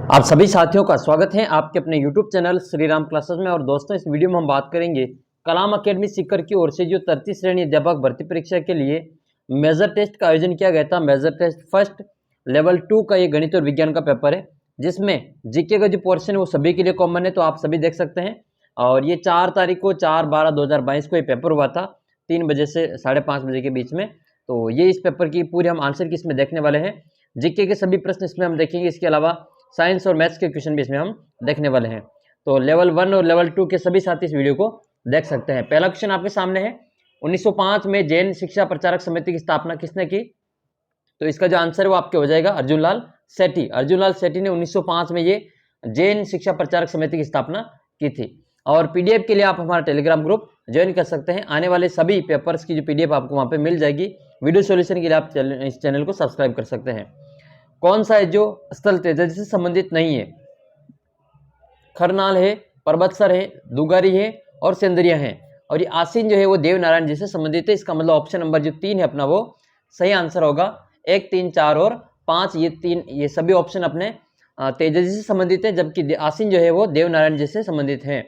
आप सभी साथियों का स्वागत है आपके अपने YouTube channel Shri Ram classes में। और दोस्तों, इस वीडियो में हम बात करेंगे कलाम अकेडमी सीकर की ओर से जो 33 श्रेणी अध्यापक भर्ती परीक्षा के लिए मेजर टेस्ट का आयोजन किया गया था। मेजर टेस्ट फर्स्ट लेवल 2 का ये गणित और विज्ञान का पेपर है, जिसमें जीके का जो पोर्शन है वो सभी के लिए कॉमन है, तो आप सभी देख सकते हैं। और ये 4 तारीख को 4/12/2022 को ये पेपर हुआ था, 3 बजे से 5:30 बजे के बीच में। तो ये इस पेपर की पूरी हम आंसर की इसमें देखने वाले हैं। जीके के सभी प्रश्न इसमें हम देखेंगे, इसके अलावा साइंस और मैथ्स के क्वेश्चन भी इसमें हम देखने वाले हैं। तो लेवल 1 और लेवल 2 के सभी साथी इस वीडियो को देख सकते हैं। पहला क्वेश्चन आपके सामने है, 1905 में जैन शिक्षा प्रचारक समिति की स्थापना किसने की? तो इसका जो आंसर है वो आपके हो जाएगा अर्जुनलाल सेठी। अर्जुनलाल सेठी ने 1905 में ये जैन शिक्षा प्रचारक समिति की स्थापना की थी। और पीडीएफ के लिए आप हमारा टेलीग्राम ग्रुप ज्वाइन कर सकते हैं। आने वाले सभी पेपर्स की जो पीडीएफ आपको वहाँ पे मिल जाएगी। वीडियो सॉल्यूशन के लिए आप इस चैनल को सब्सक्राइब कर सकते हैं। कौन सा है जो स्थल तेजस से संबंधित नहीं है? खरनाल है, परबतसर है, दुगारी है और सेंदरिया है। और ये आसीन जो है वो देवनारायण जी से संबंधित है। इसका मतलब ऑप्शन नंबर जो 3 है अपना वो सही आंसर होगा। 1, 3, 4 और 5 ये 3 ये सभी ऑप्शन अपने तेजस से संबंधित है, जबकि आसीन जो है वो देवनारायण जी से संबंधित है।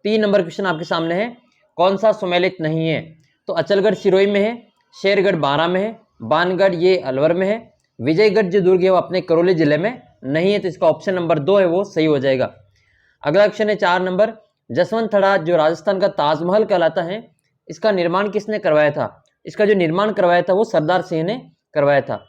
3 नंबर क्वेश्चन आपके सामने है, कौन सा सुमेलित नहीं है? तो अचलगढ़ सिरोही में है, शेरगढ़ बारां में है, बानगढ़ ये अलवर में है, विजयगढ़ जो दुर्ग है वो अपने करौली जिले में नहीं है, तो इसका ऑप्शन नंबर 2 है वो सही हो जाएगा। अगला क्वेश्चन है 4 नंबर, जसवंत थड़ा जो राजस्थान का ताजमहल कहलाता है, इसका निर्माण किसने करवाया था? इसका जो निर्माण करवाया था वो सरदार सिंह ने करवाया था।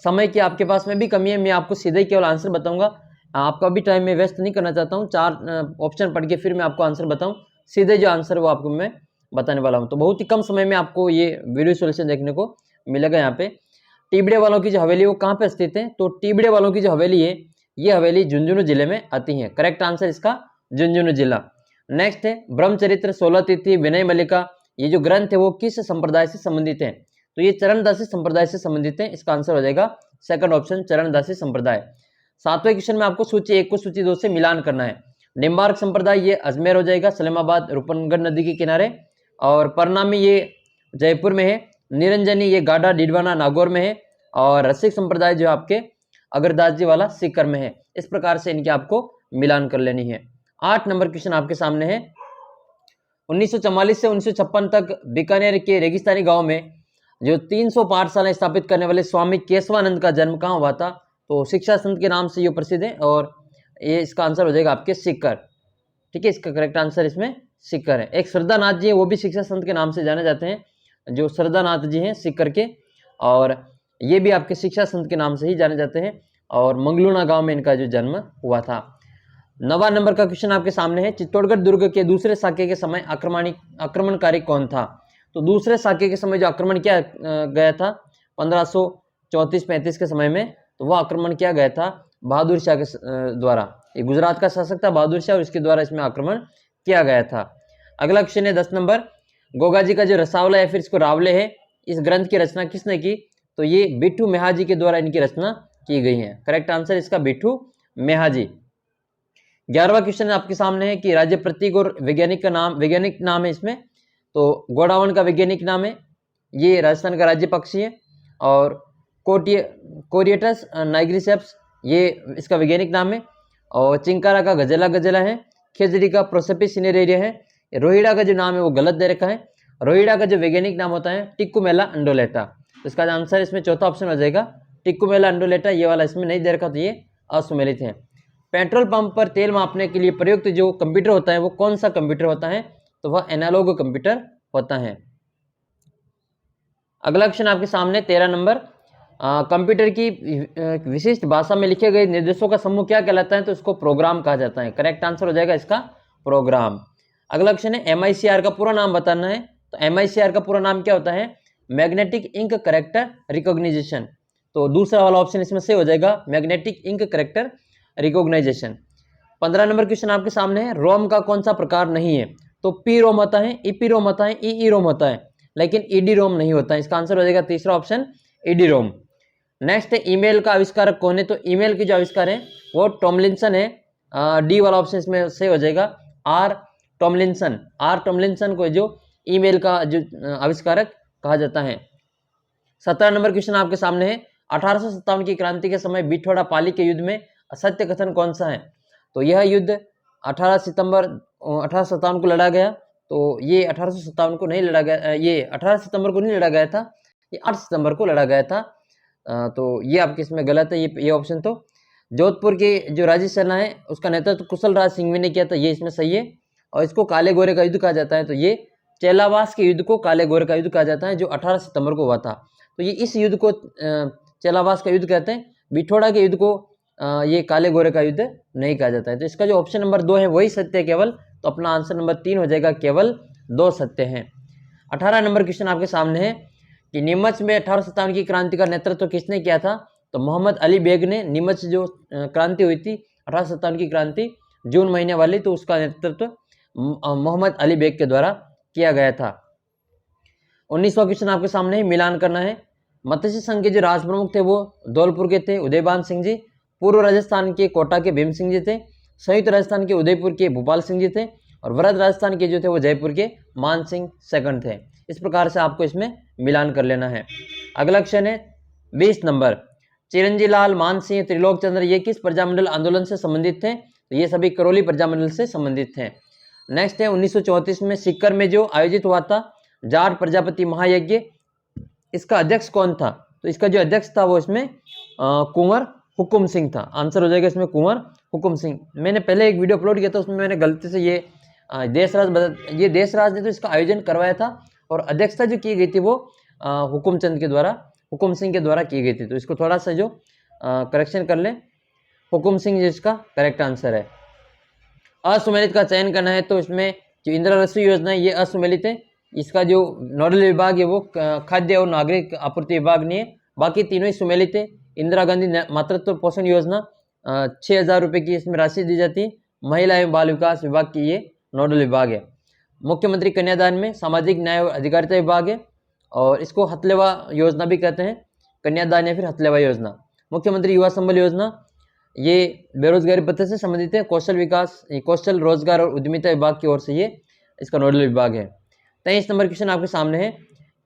समय की आपके पास में भी कमी है, मैं आपको सीधे केवल आंसर बताऊंगा, आपका भी टाइम मैं वेस्ट नहीं करना चाहता हूँ। 4 ऑप्शन पढ़ के फिर मैं आपको आंसर बताऊँ, सीधे जो आंसर वो आपको मैं बताने वाला हूँ। तो बहुत ही कम समय में आपको ये वीडियो सोल्यूशन देखने को मिलेगा। यहाँ पे टिबड़े वालों की जो हवेली वो कहाँ पे स्थित है? तो टिबड़े वालों की जो हवेली है ये हवेली झुंझुनू जिले में आती है। करेक्ट आंसर इसका झुंझुनू जिला। नेक्स्ट है ब्रह्मचरित्र 16 तिथि विनय मल्लिका, ये जो ग्रंथ है वो किस संप्रदाय से संबंधित है? तो ये चरणदासी संप्रदाय से संबंधित है। इसका आंसर हो जाएगा सेकंड ऑप्शन, चरणदासी संप्रदाय। 7वें क्वेश्चन में आपको सूची 1 को सूची 2 से मिलान करना है। निम्बार्क संप्रदाय ये अजमेर हो जाएगा, सलेमाबाद रूपनगर नदी के किनारे। और परनामी ये जयपुर में है, निरंजनी ये गाढ़ा डिडवाना नागौर में है, और रसिक संप्रदाय जो आपके अगरदास जी वाला सीकर में है। इस प्रकार से इनके आपको मिलान कर लेनी है। 8 नंबर क्वेश्चन आपके सामने है, 1944 से 1956 तक बीकानेर के रेगिस्तानी गांव में जो 300 पाठशालाएं स्थापित करने वाले स्वामी केशवानंद का जन्म कहाँ हुआ था? तो शिक्षा संत के नाम से ये प्रसिद्ध है, और ये इसका आंसर हो जाएगा आपके सीकर। ठीक है, इसका करेक्ट आंसर इसमें सीकर है। एक श्रद्धानाथ जी है, वो भी शिक्षा संत के नाम से जाने जाते हैं, जो श्रद्धानाथ जी हैं सीकर के, और ये भी आपके शिक्षा संत के नाम से ही जाने जाते हैं। और मंगलूना गांव में इनका जो जन्म हुआ था। 9वां नंबर का क्वेश्चन आपके सामने है, चित्तौड़गढ़ दुर्ग के दूसरे साके के समय आक्रमणकारी कौन था? तो दूसरे साके के समय जो आक्रमण किया गया था 1534-35 के समय में, तो वह आक्रमण किया गया था बहादुर शाह के द्वारा। ये गुजरात का शासक था बहादुर शाह, और इसके द्वारा इसमें आक्रमण किया गया था। अगला क्वेश्चन है 10 नंबर, गोगा जी का जो रसावला या फिर इसको रावले है, इस ग्रंथ की रचना किसने की? तो ये बिट्ठू मेहाजी के द्वारा इनकी रचना की गई है। करेक्ट आंसर इसका बिट्ठू मेहाजी। 11वां क्वेश्चन आपके सामने है कि राज्य प्रतीक और वैज्ञानिक नाम है इसमें। तो गोडावन का वैज्ञानिक नाम है, ये राजस्थान का राज्य पक्षी है। और कोरिएटस नाइग्रिसेप्स ये इसका वैज्ञानिक नाम है। और चिंकारा का गजेला है। खेजड़ी का प्रोसेपिस सिनेरेरिया है। रोहिड़ा का जो नाम है वो गलत दे रखा है। रोहिड़ा का जो वैज्ञानिक नाम होता है टिक्कुमेला अंडोलेटा। तो इसका आंसर इसमें चौथा ऑप्शन हो जाएगा टिक्कुमेला अंडोलेटा, ये वाला इसमें नहीं दे रखा, तो ये असुमेलित है। पेट्रोल पंप पर तेल मापने के लिए प्रयुक्त जो कंप्यूटर होता है वो कौन सा कंप्यूटर होता है? तो वह एनालॉग कंप्यूटर होता है। अगला क्वेश्चन आपके सामने 13 नंबर, कंप्यूटर की विशिष्ट भाषा में लिखे गए निर्देशों का समूह क्या कहलाता है? तो इसको प्रोग्राम कहा जाता है। करेक्ट आंसर हो जाएगा इसका प्रोग्राम। अगला क्वेश्चन है, MICR का पूरा नाम बताना है। तो MICR का पूरा नाम क्या होता है? Magnetic ink character recognition. तो दूसरा वाला ऑप्शन इसमें से हो जाएगा magnetic ink character recognition. 15 number question आपके सामने है, रोम का कौन सा प्रकार नहीं है? तो पी रोम होता है, ईपी रोम होता है, ई रोम होता है, लेकिन ईडी रोम नहीं होता है। इसका आंसर हो जाएगा तीसरा ऑप्शन ईडी रोम। नेक्स्ट है, ईमेल का आविष्कारक कौन है? तो ईमेल के जो आविष्कार है वो टॉमलिंसन है। डी वाला ऑप्शन इसमें से हो जाएगा आर टॉमलिंसन को जो ईमेल का जो आविष्कारक कहा जाता है। 17 नंबर क्वेश्चन आपके सामने है, 1857 की क्रांति के समय बिठोड़ा पाली के युद्ध में असत्य कथन कौन सा है? तो यह युद्ध 18 सितंबर 1857 को लड़ा गया। तो ये 1857 को नहीं लड़ा गया, ये 18 सितंबर को नहीं लड़ा गया था, ये 8 सितंबर को लड़ा गया था। तो ये आपके इसमें गलत है, ये ऑप्शन। तो जोधपुर की जो राज्य सेना है उसका नेतृत्व कुशल राज सिंघवी ने किया था, ये इसमें सही है। और इसको काले गोरे का युद्ध कहा जाता है, तो ये चेलावास के युद्ध को काले गोरे का युद्ध कहा जाता है, जो 18 सितंबर को हुआ था। तो ये इस युद्ध को चेलावास का युद्ध कहते हैं। बिठोड़ा के युद्ध को ये काले गोरे का युद्ध नहीं कहा जाता है। तो इसका जो ऑप्शन नंबर 2 है वही सत्य है केवल। तो अपना आंसर नंबर 3 हो जाएगा, केवल 2 सत्य हैं। 18 नंबर क्वेश्चन आपके सामने है कि नीमच में 1857 की क्रांति का नेतृत्व किसने किया था? तो मोहम्मद अली बेग ने। नीमच जो क्रांति हुई थी 1857 की क्रांति जून महीने वाली, तो उसका नेतृत्व मोहम्मद अली बेग के द्वारा किया गया था। 19वां क्वेश्चन आपके सामने ही मिलान करना है। मत्स्य संघ के जो राज प्रमुख थे वो धौलपुर के थे उदयभान सिंह जी, पूर्व राजस्थान के कोटा के भीम सिंह जी थे, संयुक्त राजस्थान के उदयपुर के भोपाल सिंह जी थे, और वृहद राजस्थान के जो थे वो जयपुर के मान सिंह सेकंड थे। इस प्रकार से आपको इसमें मिलान कर लेना है। अगला क्वेश्चन है 20 नंबर, चिरंजी लाल, मान सिंह, त्रिलोक चंद्र ये किस प्रजामंडल आंदोलन से संबंधित थे? तो ये सभी करौली प्रजामंडल से संबंधित थे। नेक्स्ट है 1934 में सीकर में जो आयोजित हुआ था जाट प्रजापति महायज्ञ, इसका अध्यक्ष कौन था? तो इसका जो अध्यक्ष था वो इसमें कुंवर हुकुम सिंह था। आंसर हो जाएगा इसमें कुंवर हुकुम सिंह। मैंने पहले एक वीडियो अपलोड किया था, उसमें मैंने गलती से ये देशराज ने तो इसका आयोजन करवाया था, और अध्यक्षता जो की गई थी वो हुकुम सिंह के द्वारा की गई थी। तो इसको थोड़ा सा जो करेक्शन कर ले, हुकुम सिंह जिसका करेक्ट आंसर है। असुमेलित का चयन करना है, तो इसमें जो इंदिरा रसोई योजना है ये असुमेलित है। इसका जो नोडल विभाग है वो खाद्य और नागरिक आपूर्ति विभाग नहीं है, बाकी तीनों ही सुमेलित है। इंदिरा गांधी मातृत्व पोषण योजना 6,000 रुपये की इसमें राशि दी जाती है। महिला एवं बाल विकास विभाग की ये नोडल विभाग है। मुख्यमंत्री कन्यादान में सामाजिक न्याय और अधिकारिता विभाग है, और इसको हथलेवा योजना भी कहते हैं, कन्यादान या फिर हथलेवा योजना। मुख्यमंत्री युवा संबल योजना ये बेरोजगारी भत्ते से संबंधित है। कौशल रोजगार और उद्यमिता विभाग की ओर से ये इसका नोडल विभाग है। 23 नंबर क्वेश्चन आपके सामने है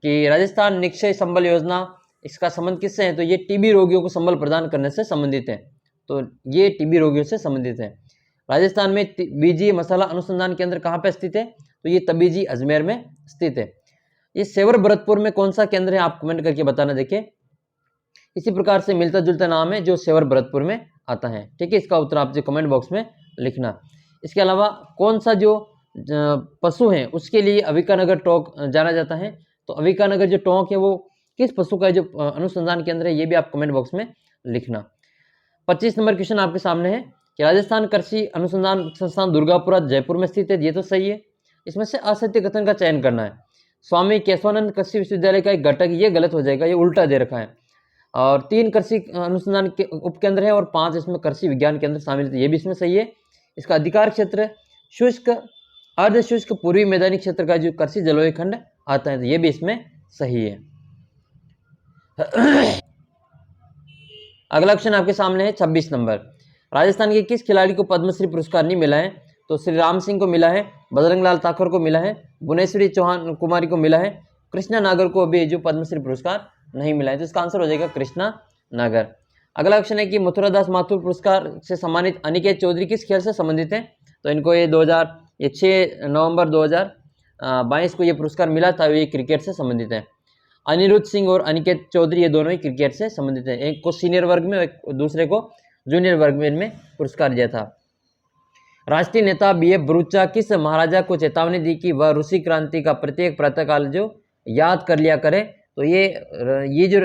कि राजस्थान निक्षय संबल योजना, इसका संबंध किससे है? तो ये टीबी रोगियों को संबल प्रदान करने से संबंधित है। तो ये टीबी रोगियों से संबंधित है। राजस्थान में बीजी मसाला अनुसंधान केंद्र कहाँ पे स्थित है? तो ये तबीजी अजमेर में स्थित है। ये सेवर भरतपुर में कौन सा केंद्र है? आप कमेंट करके बताना। देखिए इसी प्रकार से मिलता जुलता नाम है जो सेवर भरतपुर में आता है। ठीक है, इसका उत्तर आप जो कमेंट बॉक्स में लिखना। इसके अलावा कौन सा जो पशु है उसके लिए अविकानगर टोंक जाना जाता है? तो अविकानगर जो टोंक है वो किस पशु का जो अनुसंधान केंद्र है, ये भी आप कमेंट बॉक्स में लिखना। 25 नंबर क्वेश्चन आपके सामने है कि राजस्थान कृषि अनुसंधान संस्थान दुर्गापुरा जयपुर में स्थित है, ये तो सही है। इसमें से असत्य कथन का चयन करना है। स्वामी केशवानंद कृषि विश्वविद्यालय का एक घटक, ये गलत हो जाएगा, ये उल्टा दे रखा है। और 3 कृषि अनुसंधान के उपकेंद्र है और 5 इसमें कृषि विज्ञान केंद्र शामिल है, ये भी इसमें सही है। इसका अधिकार क्षेत्र शुष्क अर्ध शुष्क पूर्वी मैदानी क्षेत्र का जो कृषि जलवायु खंड आता है, तो ये भी इसमें सही है। अगला क्वेश्चन आपके सामने है 26 नंबर, राजस्थान के किस खिलाड़ी को पद्मश्री पुरस्कार नहीं मिला है? तो श्री राम सिंह को मिला है, बजरंग लाल ठाकुर को मिला है, भुवनेश्वरी चौहान कुमारी को मिला है, कृष्णा नागर को अभी जो पद्मश्री पुरस्कार नहीं मिला है। तो इसका आंसर हो जाएगा कृष्णा नागर। अगला क्वेश्चन है कि मथुरादास माथुर पुरस्कार से सम्मानित अनिकेत चौधरी किस खेल से संबंधित है? तो इनको ये 6 नवंबर 2022 को ये पुरस्कार मिला था, ये क्रिकेट से संबंधित है। अनिरुद्ध सिंह और अनिकेत चौधरी ये दोनों ही क्रिकेट से संबंधित हैं। एक को सीनियर वर्ग में, एक दूसरे को जूनियर वर्ग में इनमें पुरस्कार दिया था। राष्ट्रीय नेता BF बरूचा किस महाराजा को चेतावनी दी कि वह रूसी क्रांति का प्रत्येक प्रातःकाल जो याद कर लिया करे? तो ये जो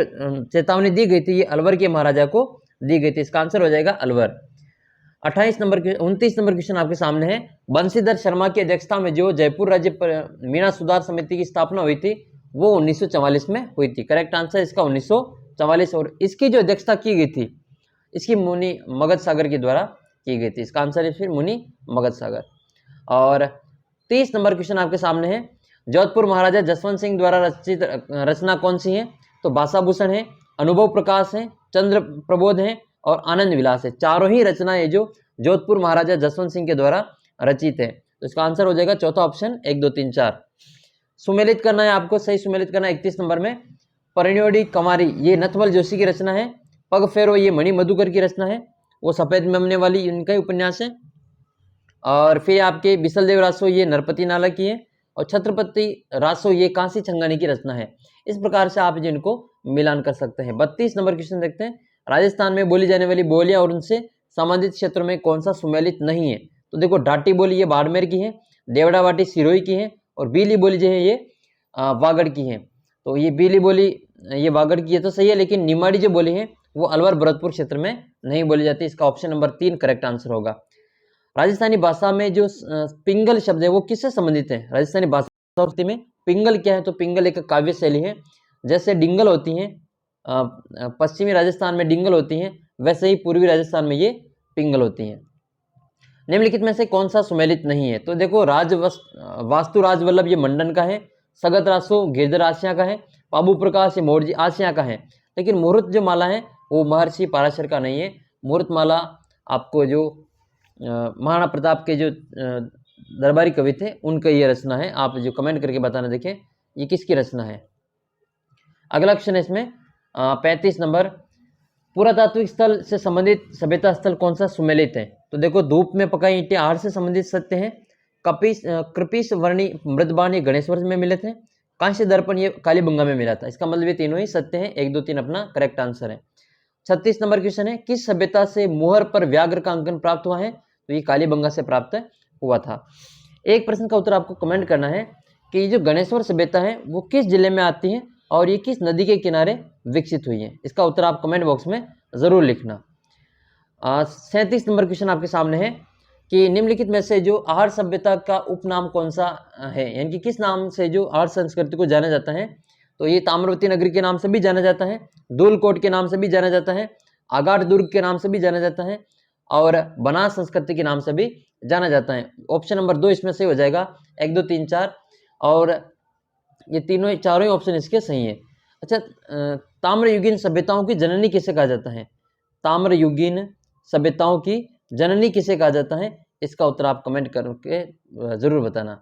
चेतावनी दी गई थी ये अलवर के महाराजा को दी गई थी। इसका आंसर हो जाएगा अलवर। 29 नंबर क्वेश्चन आपके सामने है, बंशीधर शर्मा की अध्यक्षता में जो जयपुर राज्य मीणा सुधार समिति की स्थापना हुई थी वो 1944 में हुई थी। करेक्ट आंसर इसका 1944, और इसकी जो अध्यक्षता की गई थी इसकी मुनि मगध सागर के द्वारा की गई थी। इसका आंसर है फिर मुनि मगध सागर। और 30 नंबर क्वेश्चन आपके सामने है, जोधपुर महाराजा जसवंत सिंह द्वारा रचित रचना कौन सी है? तो भाषाभूषण है, अनुभव प्रकाश है, चंद्र प्रबोध है और आनंद विलास है। चारों ही रचनाएं जो जोधपुर महाराजा जसवंत सिंह के द्वारा रचित है। तो इसका आंसर हो जाएगा चौथा ऑप्शन 1, 2, 3, 4। सुमेलित करना है आपको, सही सुमेलित करना है 31 नंबर में। परिण्योडी कमारी ये नथमल जोशी की रचना है। पग फेरो ये मणि मधुकर की रचना है। वो सफ़ेद मेमने वाली इनका ही उपन्यास है। और फिर आपके बिसलदेव रासो ये नरपति नाला की है, और छत्रपति रासो ये कांसी छंगानी की रचना है। इस प्रकार से आप जिनको मिलान कर सकते हैं। 32 नंबर क्वेश्चन देखते हैं। राजस्थान में बोली जाने वाली बोलियां और उनसे संबंधित क्षेत्रों में कौन सा सुमेलित नहीं है? तो देखो, डाटी बोली ये बाड़मेर की है, देवड़ावाटी सिरोही की है, और बीली बोली जो है ये वागड़ की है। तो ये बीली बोली ये वागड़ की है तो सही है, लेकिन निमाड़ी जो बोली है वो अलवर भरतपुर क्षेत्र में नहीं बोली जाती। इसका ऑप्शन नंबर 3 करेक्ट आंसर होगा। राजस्थानी भाषा में जो पिंगल शब्द है वो किससे संबंधित है? राजस्थानी भाषा में पिंगल क्या है? तो पिंगल एक काव्य शैली है। जैसे डिंगल होती हैं पश्चिमी राजस्थान में डिंगल होती हैं, वैसे ही पूर्वी राजस्थान में ये पिंगल होती हैं। निम्नलिखित में से कौन सा सुमेलित नहीं है? तो देखो, वास्तु राजवल्लभ ये मंडन का है, सगत रासो गिरधर आसिया का है, पाबू प्रकाश ये मोरजी आसिया का है। लेकिन मुहूर्त जो माला है वो महर्षि पाराशर का नहीं है। मुहूर्त माला आपको जो महाराणा प्रताप के जो दरबारी कवि थे उनका ये रचना है। आप जो कमेंट करके बताना देखें ये किसकी रचना है। अगला क्वेश्चन है इसमें 35 नंबर, पुरातात्विक स्थल से संबंधित सभ्यता स्थल कौन सा सुमेलित है? तो देखो, धूप में पकाई ईंटें आहार से संबंधित सत्य हैं, कृपिस वर्णी मृदबान ये गणेश्वर में मिले थे, कांस्य दर्पण ये कालीबंगा में मिला था। इसका मतलब ये तीनों ही सत्य हैं। 1 2 3 अपना करेक्ट आंसर है। 36 नंबर क्वेश्चन है, किस सभ्यता से मुहर पर व्याघ्र का अंकन प्राप्त हुआ है? तो ये कालीबंगा से प्राप्त हुआ था। एक प्रश्न का उत्तर आपको कमेंट करना है कि ये जो गणेश्वर सभ्यता है वो किस जिले में आती है और ये किस नदी के किनारे विकसित हुई है? इसका उत्तर आप कमेंट बॉक्स में जरूर लिखना। 37 नंबर क्वेश्चन आपके सामने है कि निम्नलिखित में से जो आहार सभ्यता का उपनाम कौन सा है, यानी कि किस नाम से जो आहार संस्कृति को जाना जाता है? तो ये ताम्रवती नगरी के नाम से भी जाना जाता है, धूलकोट के नाम से भी जाना जाता है, आगार दुर्ग के नाम से भी जाना जाता है, और बनास संस्कृति के नाम से भी जाना जाता है। ऑप्शन नंबर 2 इसमें सही हो जाएगा। 1 2 3 4 और ये तीनों चारों ही ऑप्शन इसके सही है। अच्छा, ताम्रयुगीन सभ्यताओं की जननी किसे कहा जाता है? ताम्रयुगीन सभ्यताओं की जननी किसे कहा जाता है? इसका उत्तर आप कमेंट करके जरूर बताना।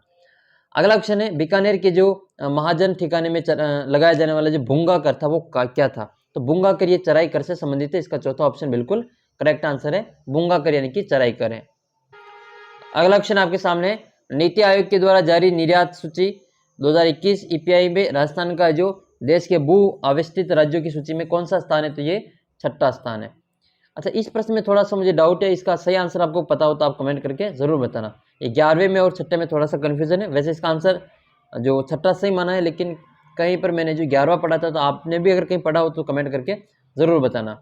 अगला क्वेश्चन है, बीकानेर के जो महाजन ठिकाने में लगाया जाने वाला जो भूंगा कर था वो क्या था? तो भूंगा कर ये चराई कर से संबंधित है। इसका चौथा ऑप्शन बिल्कुल करेक्ट आंसर है, भूंगा कर यानी कि चराई कर है। अगला क्वेश्चन आपके सामने है, नीति आयोग के द्वारा जारी निर्यात सूची 2021 ईपीआई में राजस्थान का जो देश के भू आविष्टित राज्यों की सूची में कौन सा स्थान है? तो ये 6ठा स्थान है। अच्छा, इस प्रश्न में थोड़ा सा मुझे डाउट है, इसका सही आंसर आपको पता हो तो आप कमेंट करके जरूर बताना। ये 11वें में और 6ठे में थोड़ा सा कन्फ्यूजन है। वैसे इसका आंसर जो 6ठा सही माना है, लेकिन कहीं पर मैंने जो 11वां पढ़ा था, तो आपने भी अगर कहीं पढ़ा हो तो कमेंट करके जरूर बताना।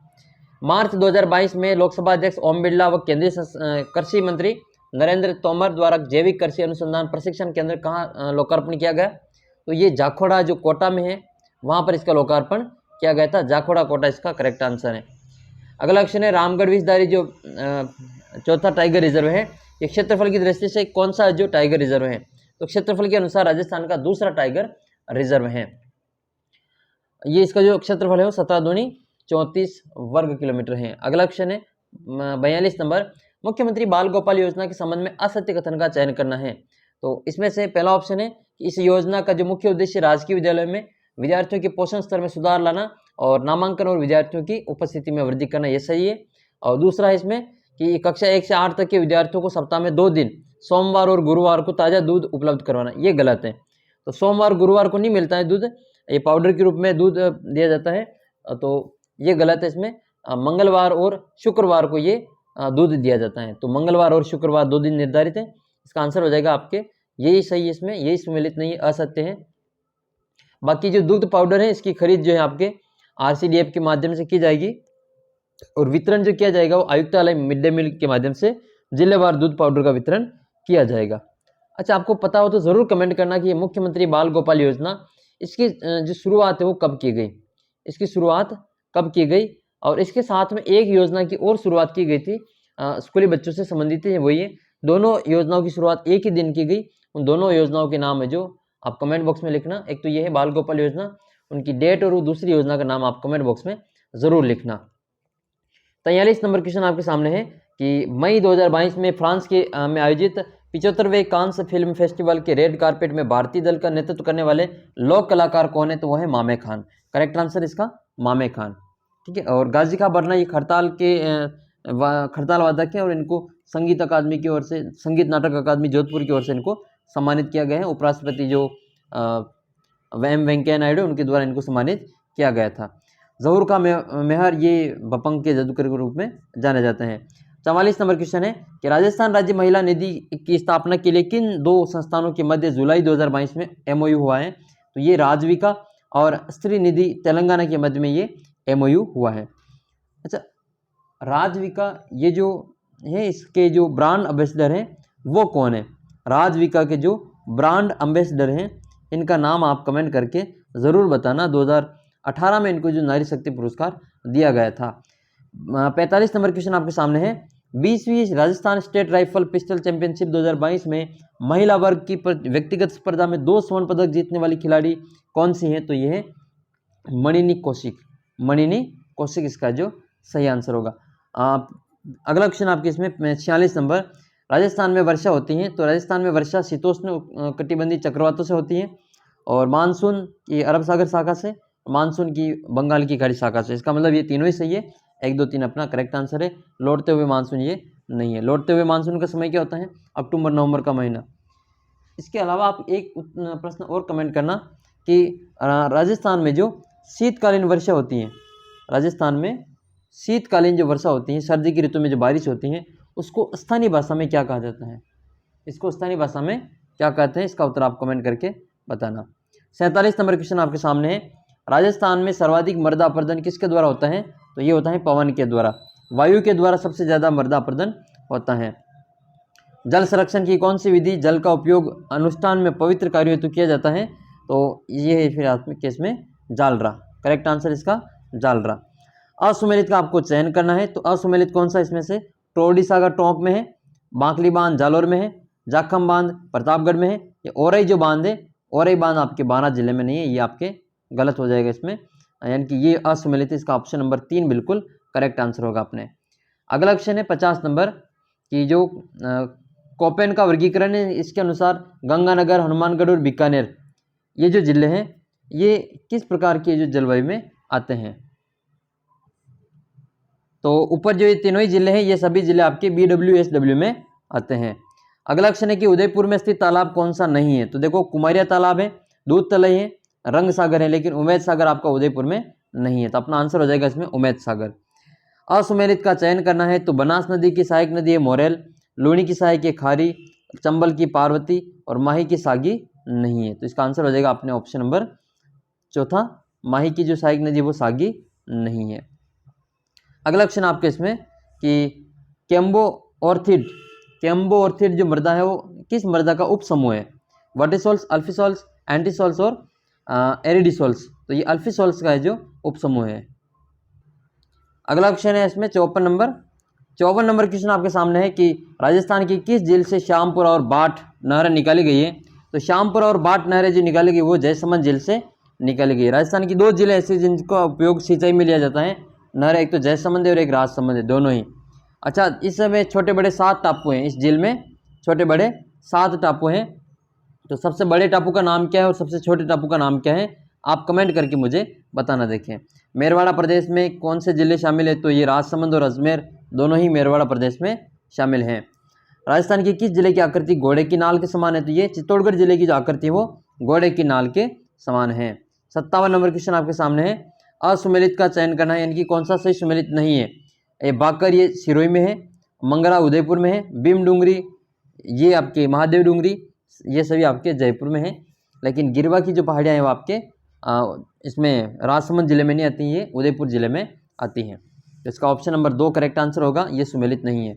मार्च 2022 में लोकसभा अध्यक्ष ओम बिरला व केंद्रीय कृषि मंत्री नरेंद्र तोमर द्वारा जैविक कृषि अनुसंधान प्रशिक्षण केंद्र कहाँ लोकार्पण किया गया? तो ये जाखोड़ा जो कोटा में है वहाँ पर इसका लोकार्पण किया गया था। जाखोड़ा कोटा इसका करेक्ट आंसर है। अगला क्वेश्चन है, रामगढ़ विषधारी जो चौथा टाइगर रिजर्व है ये क्षेत्रफल की दृष्टि से कौन सा जो टाइगर रिजर्व है? तो क्षेत्रफल के अनुसार राजस्थान का दूसरा टाइगर रिजर्व है। ये इसका जो क्षेत्रफल है वो 17 दूनी 34 वर्ग किलोमीटर है। अगला क्वेश्चन है 42 नंबर, मुख्यमंत्री बाल गोपाल योजना के संबंध में असत्य कथन का चयन करना है। तो इसमें से पहला ऑप्शन है कि इस योजना का जो मुख्य उद्देश्य राजकीय विद्यालयों में विद्यार्थियों के पोषण स्तर में सुधार लाना और नामांकन और विद्यार्थियों की उपस्थिति में वृद्धि करना, ये सही है। और दूसरा है इसमें कि कक्षा 1 से 8 तक के विद्यार्थियों को सप्ताह में 2 दिन सोमवार और गुरुवार को ताज़ा दूध उपलब्ध करवाना, ये गलत है। तो सोमवार गुरुवार को नहीं मिलता है दूध, ये पाउडर के रूप में दूध दिया जाता है, तो ये गलत है। इसमें मंगलवार और शुक्रवार को ये दूध दिया जाता है। तो मंगलवार और शुक्रवार 2 दिन निर्धारित है। इसका आंसर हो जाएगा आपके यही सही है, इसमें यही सम्मिलित नहीं है, असत्य है। बाकी जो दूध पाउडर है इसकी खरीद जो है आपके आरसीडीएफ के माध्यम से की जाएगी और वितरण जो किया जाएगा वो आयुक्तालय मिड डे मील के माध्यम से जिलेवार दूध पाउडर का वितरण किया जाएगा। अच्छा, आपको पता हो तो ज़रूर कमेंट करना कि मुख्यमंत्री बाल गोपाल योजना इसकी जो शुरुआत है वो कब की गई, इसकी शुरुआत कब की गई। और इसके साथ में एक योजना की और शुरुआत की गई थी स्कूली बच्चों से संबंधित है, वही है। दोनों योजनाओं की शुरुआत एक ही दिन की गई। उन दोनों योजनाओं के नाम है जो आप कमेंट बॉक्स में लिखना। एक तो ये है बाल गोपाल योजना, उनकी डेट, और वो दूसरी योजना का नाम आप कमेंट बॉक्स में ज़रूर लिखना। 43 नंबर क्वेश्चन आपके सामने है कि मई 2022 में फ्रांस के में आयोजित 75वें कांस फिल्म फेस्टिवल के रेड कारपेट में भारतीय दल का नेतृत्व करने वाले लोक कलाकार कौन है? तो वो है मामे खान। करेक्ट आंसर इसका मामे खान, ठीक है। और गाजी का बरना ये हड़ताल के खड़ताल वादक हैं और इनको संगीत अकादमी की ओर से, संगीत नाटक अकादमी जोधपुर की ओर से इनको सम्मानित किया गया है। उपराष्ट्रपति जो वेंकैया नायडू, उनके द्वारा इनको सम्मानित किया गया था। ज़हूर का मेहर ये बपंग के जादूगर के रूप में जाने जाते हैं। 44 नंबर क्वेश्चन है कि राजस्थान राज्य महिला निधि की स्थापना के लिए किन दो संस्थानों के मध्य जुलाई 2022 में MOU हुआ है? तो ये राजविका और स्त्री निधि तेलंगाना के मध्य में ये MOU हुआ है। अच्छा, राजविका ये जो है, इसके जो ब्रांड एम्बेसडर हैं वो कौन है? राजविका के जो ब्रांड एम्बेसडर हैं इनका नाम आप कमेंट करके ज़रूर बताना। 2018 में इनको जो नारी शक्ति पुरस्कार दिया गया था। 45 नंबर क्वेश्चन आपके सामने है। 20वीं Rajasthan state rifle pistol championship 2022 में महिला वर्ग की व्यक्तिगत स्पर्धा में 2 स्वर्ण पदक जीतने वाली खिलाड़ी कौन सी हैं? तो ये है मणिनी कौशिक। मणिनी कौशिक इसका जो सही आंसर होगा। अगला क्वेश्चन आपके इसमें 46 नंबर, राजस्थान में वर्षा होती है, तो राजस्थान में वर्षा शीतोष्ण कटिबंधीय चक्रवातों से होती है और मानसून की अरब सागर शाखा से, मानसून की बंगाल की खाड़ी शाखा से। इसका मतलब ये तीनों ही सही है, 1, 2, 3 अपना करेक्ट आंसर है। लौटते हुए मानसून ये नहीं है। लौटते हुए मानसून का समय क्या होता है? अक्टूबर नवंबर का महीना। इसके अलावा आप एक प्रश्न और कमेंट करना कि राजस्थान में जो शीतकालीन वर्षा होती है, राजस्थान में शीतकालीन जो वर्षा होती है, सर्दी की ऋतु में जो बारिश होती है, उसको स्थानीय भाषा में क्या कहा जाता है? इसको स्थानीय भाषा में क्या कहते हैं? इसका उत्तर आप कमेंट करके बताना। 47 नंबर क्वेश्चन आपके सामने है। राजस्थान में सर्वाधिक मृदा अपरदन किसके द्वारा होता है? तो ये होता है पवन के द्वारा। वायु के द्वारा सबसे ज़्यादा मृदा अपरदन होता है। जल संरक्षण की कौन सी विधि जल का उपयोग अनुष्ठान में पवित्र कार्य हेतु किया जाता है? तो ये है फिर आत्मिक केस में जालरा। करेक्ट आंसर इसका जालरा। असुमेलित का आपको चयन करना है, तो असुमेलित कौन सा इसमें से? टोरडी सागर टोंक में है, बांकली बांध जालोर में है, जाखम बांध प्रतापगढ़ में है, या औरई जो बांध है, औरई बांध आपके बारां जिले में नहीं है, ये आपके गलत हो जाएगा इसमें, यानी कि ये असुमेलित, इसका ऑप्शन नंबर 3 बिल्कुल करेक्ट आंसर होगा अपने। अगला क्वेश्चन है 50 नंबर कि जो कोपेन का वर्गीकरण है, इसके अनुसार गंगानगर, हनुमानगढ़ और बीकानेर ये जो जिले हैं ये किस प्रकार के जो जलवायु में आते हैं? तो ऊपर जो ये तीनों ही जिले हैं ये सभी जिले आपके BWSW में आते हैं। अगला क्वेश्चन है कि उदयपुर में स्थित तालाब कौन सा नहीं है? तो देखो कुमारिया तालाब है, दूध तलई है, रंग सागर है, लेकिन उमेद सागर आपका उदयपुर में नहीं है, तो अपना आंसर हो जाएगा इसमें उमेद सागर। असुमेलित का चयन करना है, तो बनास नदी की सहायक नदी है मोरेल, लूणी की सहायक है खारी, चंबल की पार्वती और माही की सागी नहीं है, तो इसका आंसर हो जाएगा अपने ऑप्शन नंबर 4, माही की जो सहायक नदी है वो सागी नहीं है। अगला क्वेश्चन आपके इसमें कि कैम्बो ऑर्थिड जो मृदा है वो किस मृदा का उप समूह है? वर्टिसोल्स, अल्फिसोल्स, एंटीसोल्स और एरिडिसोल्स, तो ये अल्फिसोल्स का है जो उप समूह है। अगला क्वेश्चन है इसमें 54 नंबर क्वेश्चन आपके सामने है कि राजस्थान की किस झील से श्यामपुरा और बाठ नहरें निकाली गई है? तो श्यामपुरा और बाठ नहरें जो निकाली गई वो जयसमंद झील से निकाली गई है। राजस्थान की 2 जिले ऐसे जिनका उपयोग सिंचाई में लिया जाता है नहर, एक तो जयसमंद है और एक राजसमंद है, दोनों ही। अच्छा, इस समय छोटे बड़े 7 टापू हैं, इस झील में छोटे बड़े 7 टापू हैं, तो सबसे बड़े टापू का नाम क्या है और सबसे छोटे टापू का नाम क्या है? आप कमेंट करके मुझे बताना। देखें, मेरवाड़ा प्रदेश में कौन से जिले शामिल है? तो ये राजसमंद और अजमेर दोनों ही मेरवाड़ा प्रदेश में शामिल हैं। राजस्थान के किस जिले की आकृति घोड़े की नाल के समान है? तो ये चित्तौड़गढ़ जिले की जो आकृति है वो घोड़े की नाल के समान है। 57 नंबर क्वेश्चन आपके सामने है। असुमेलित का चयन करना है, यानी कि कौन सा सही सुमेलित नहीं है? ये बाकर ये सिरोही में है, मंगरा उदयपुर में है, भीम डूंगरी ये आपके महादेव डूंगरी ये सभी आपके जयपुर में है, लेकिन गिरवा की जो पहाड़ियाँ हैं वो आपके इसमें राजसमंद जिले में नहीं आती, ये उदयपुर जिले में आती हैं, तो इसका ऑप्शन नंबर 2 करेक्ट आंसर होगा, ये सुमेलित नहीं है।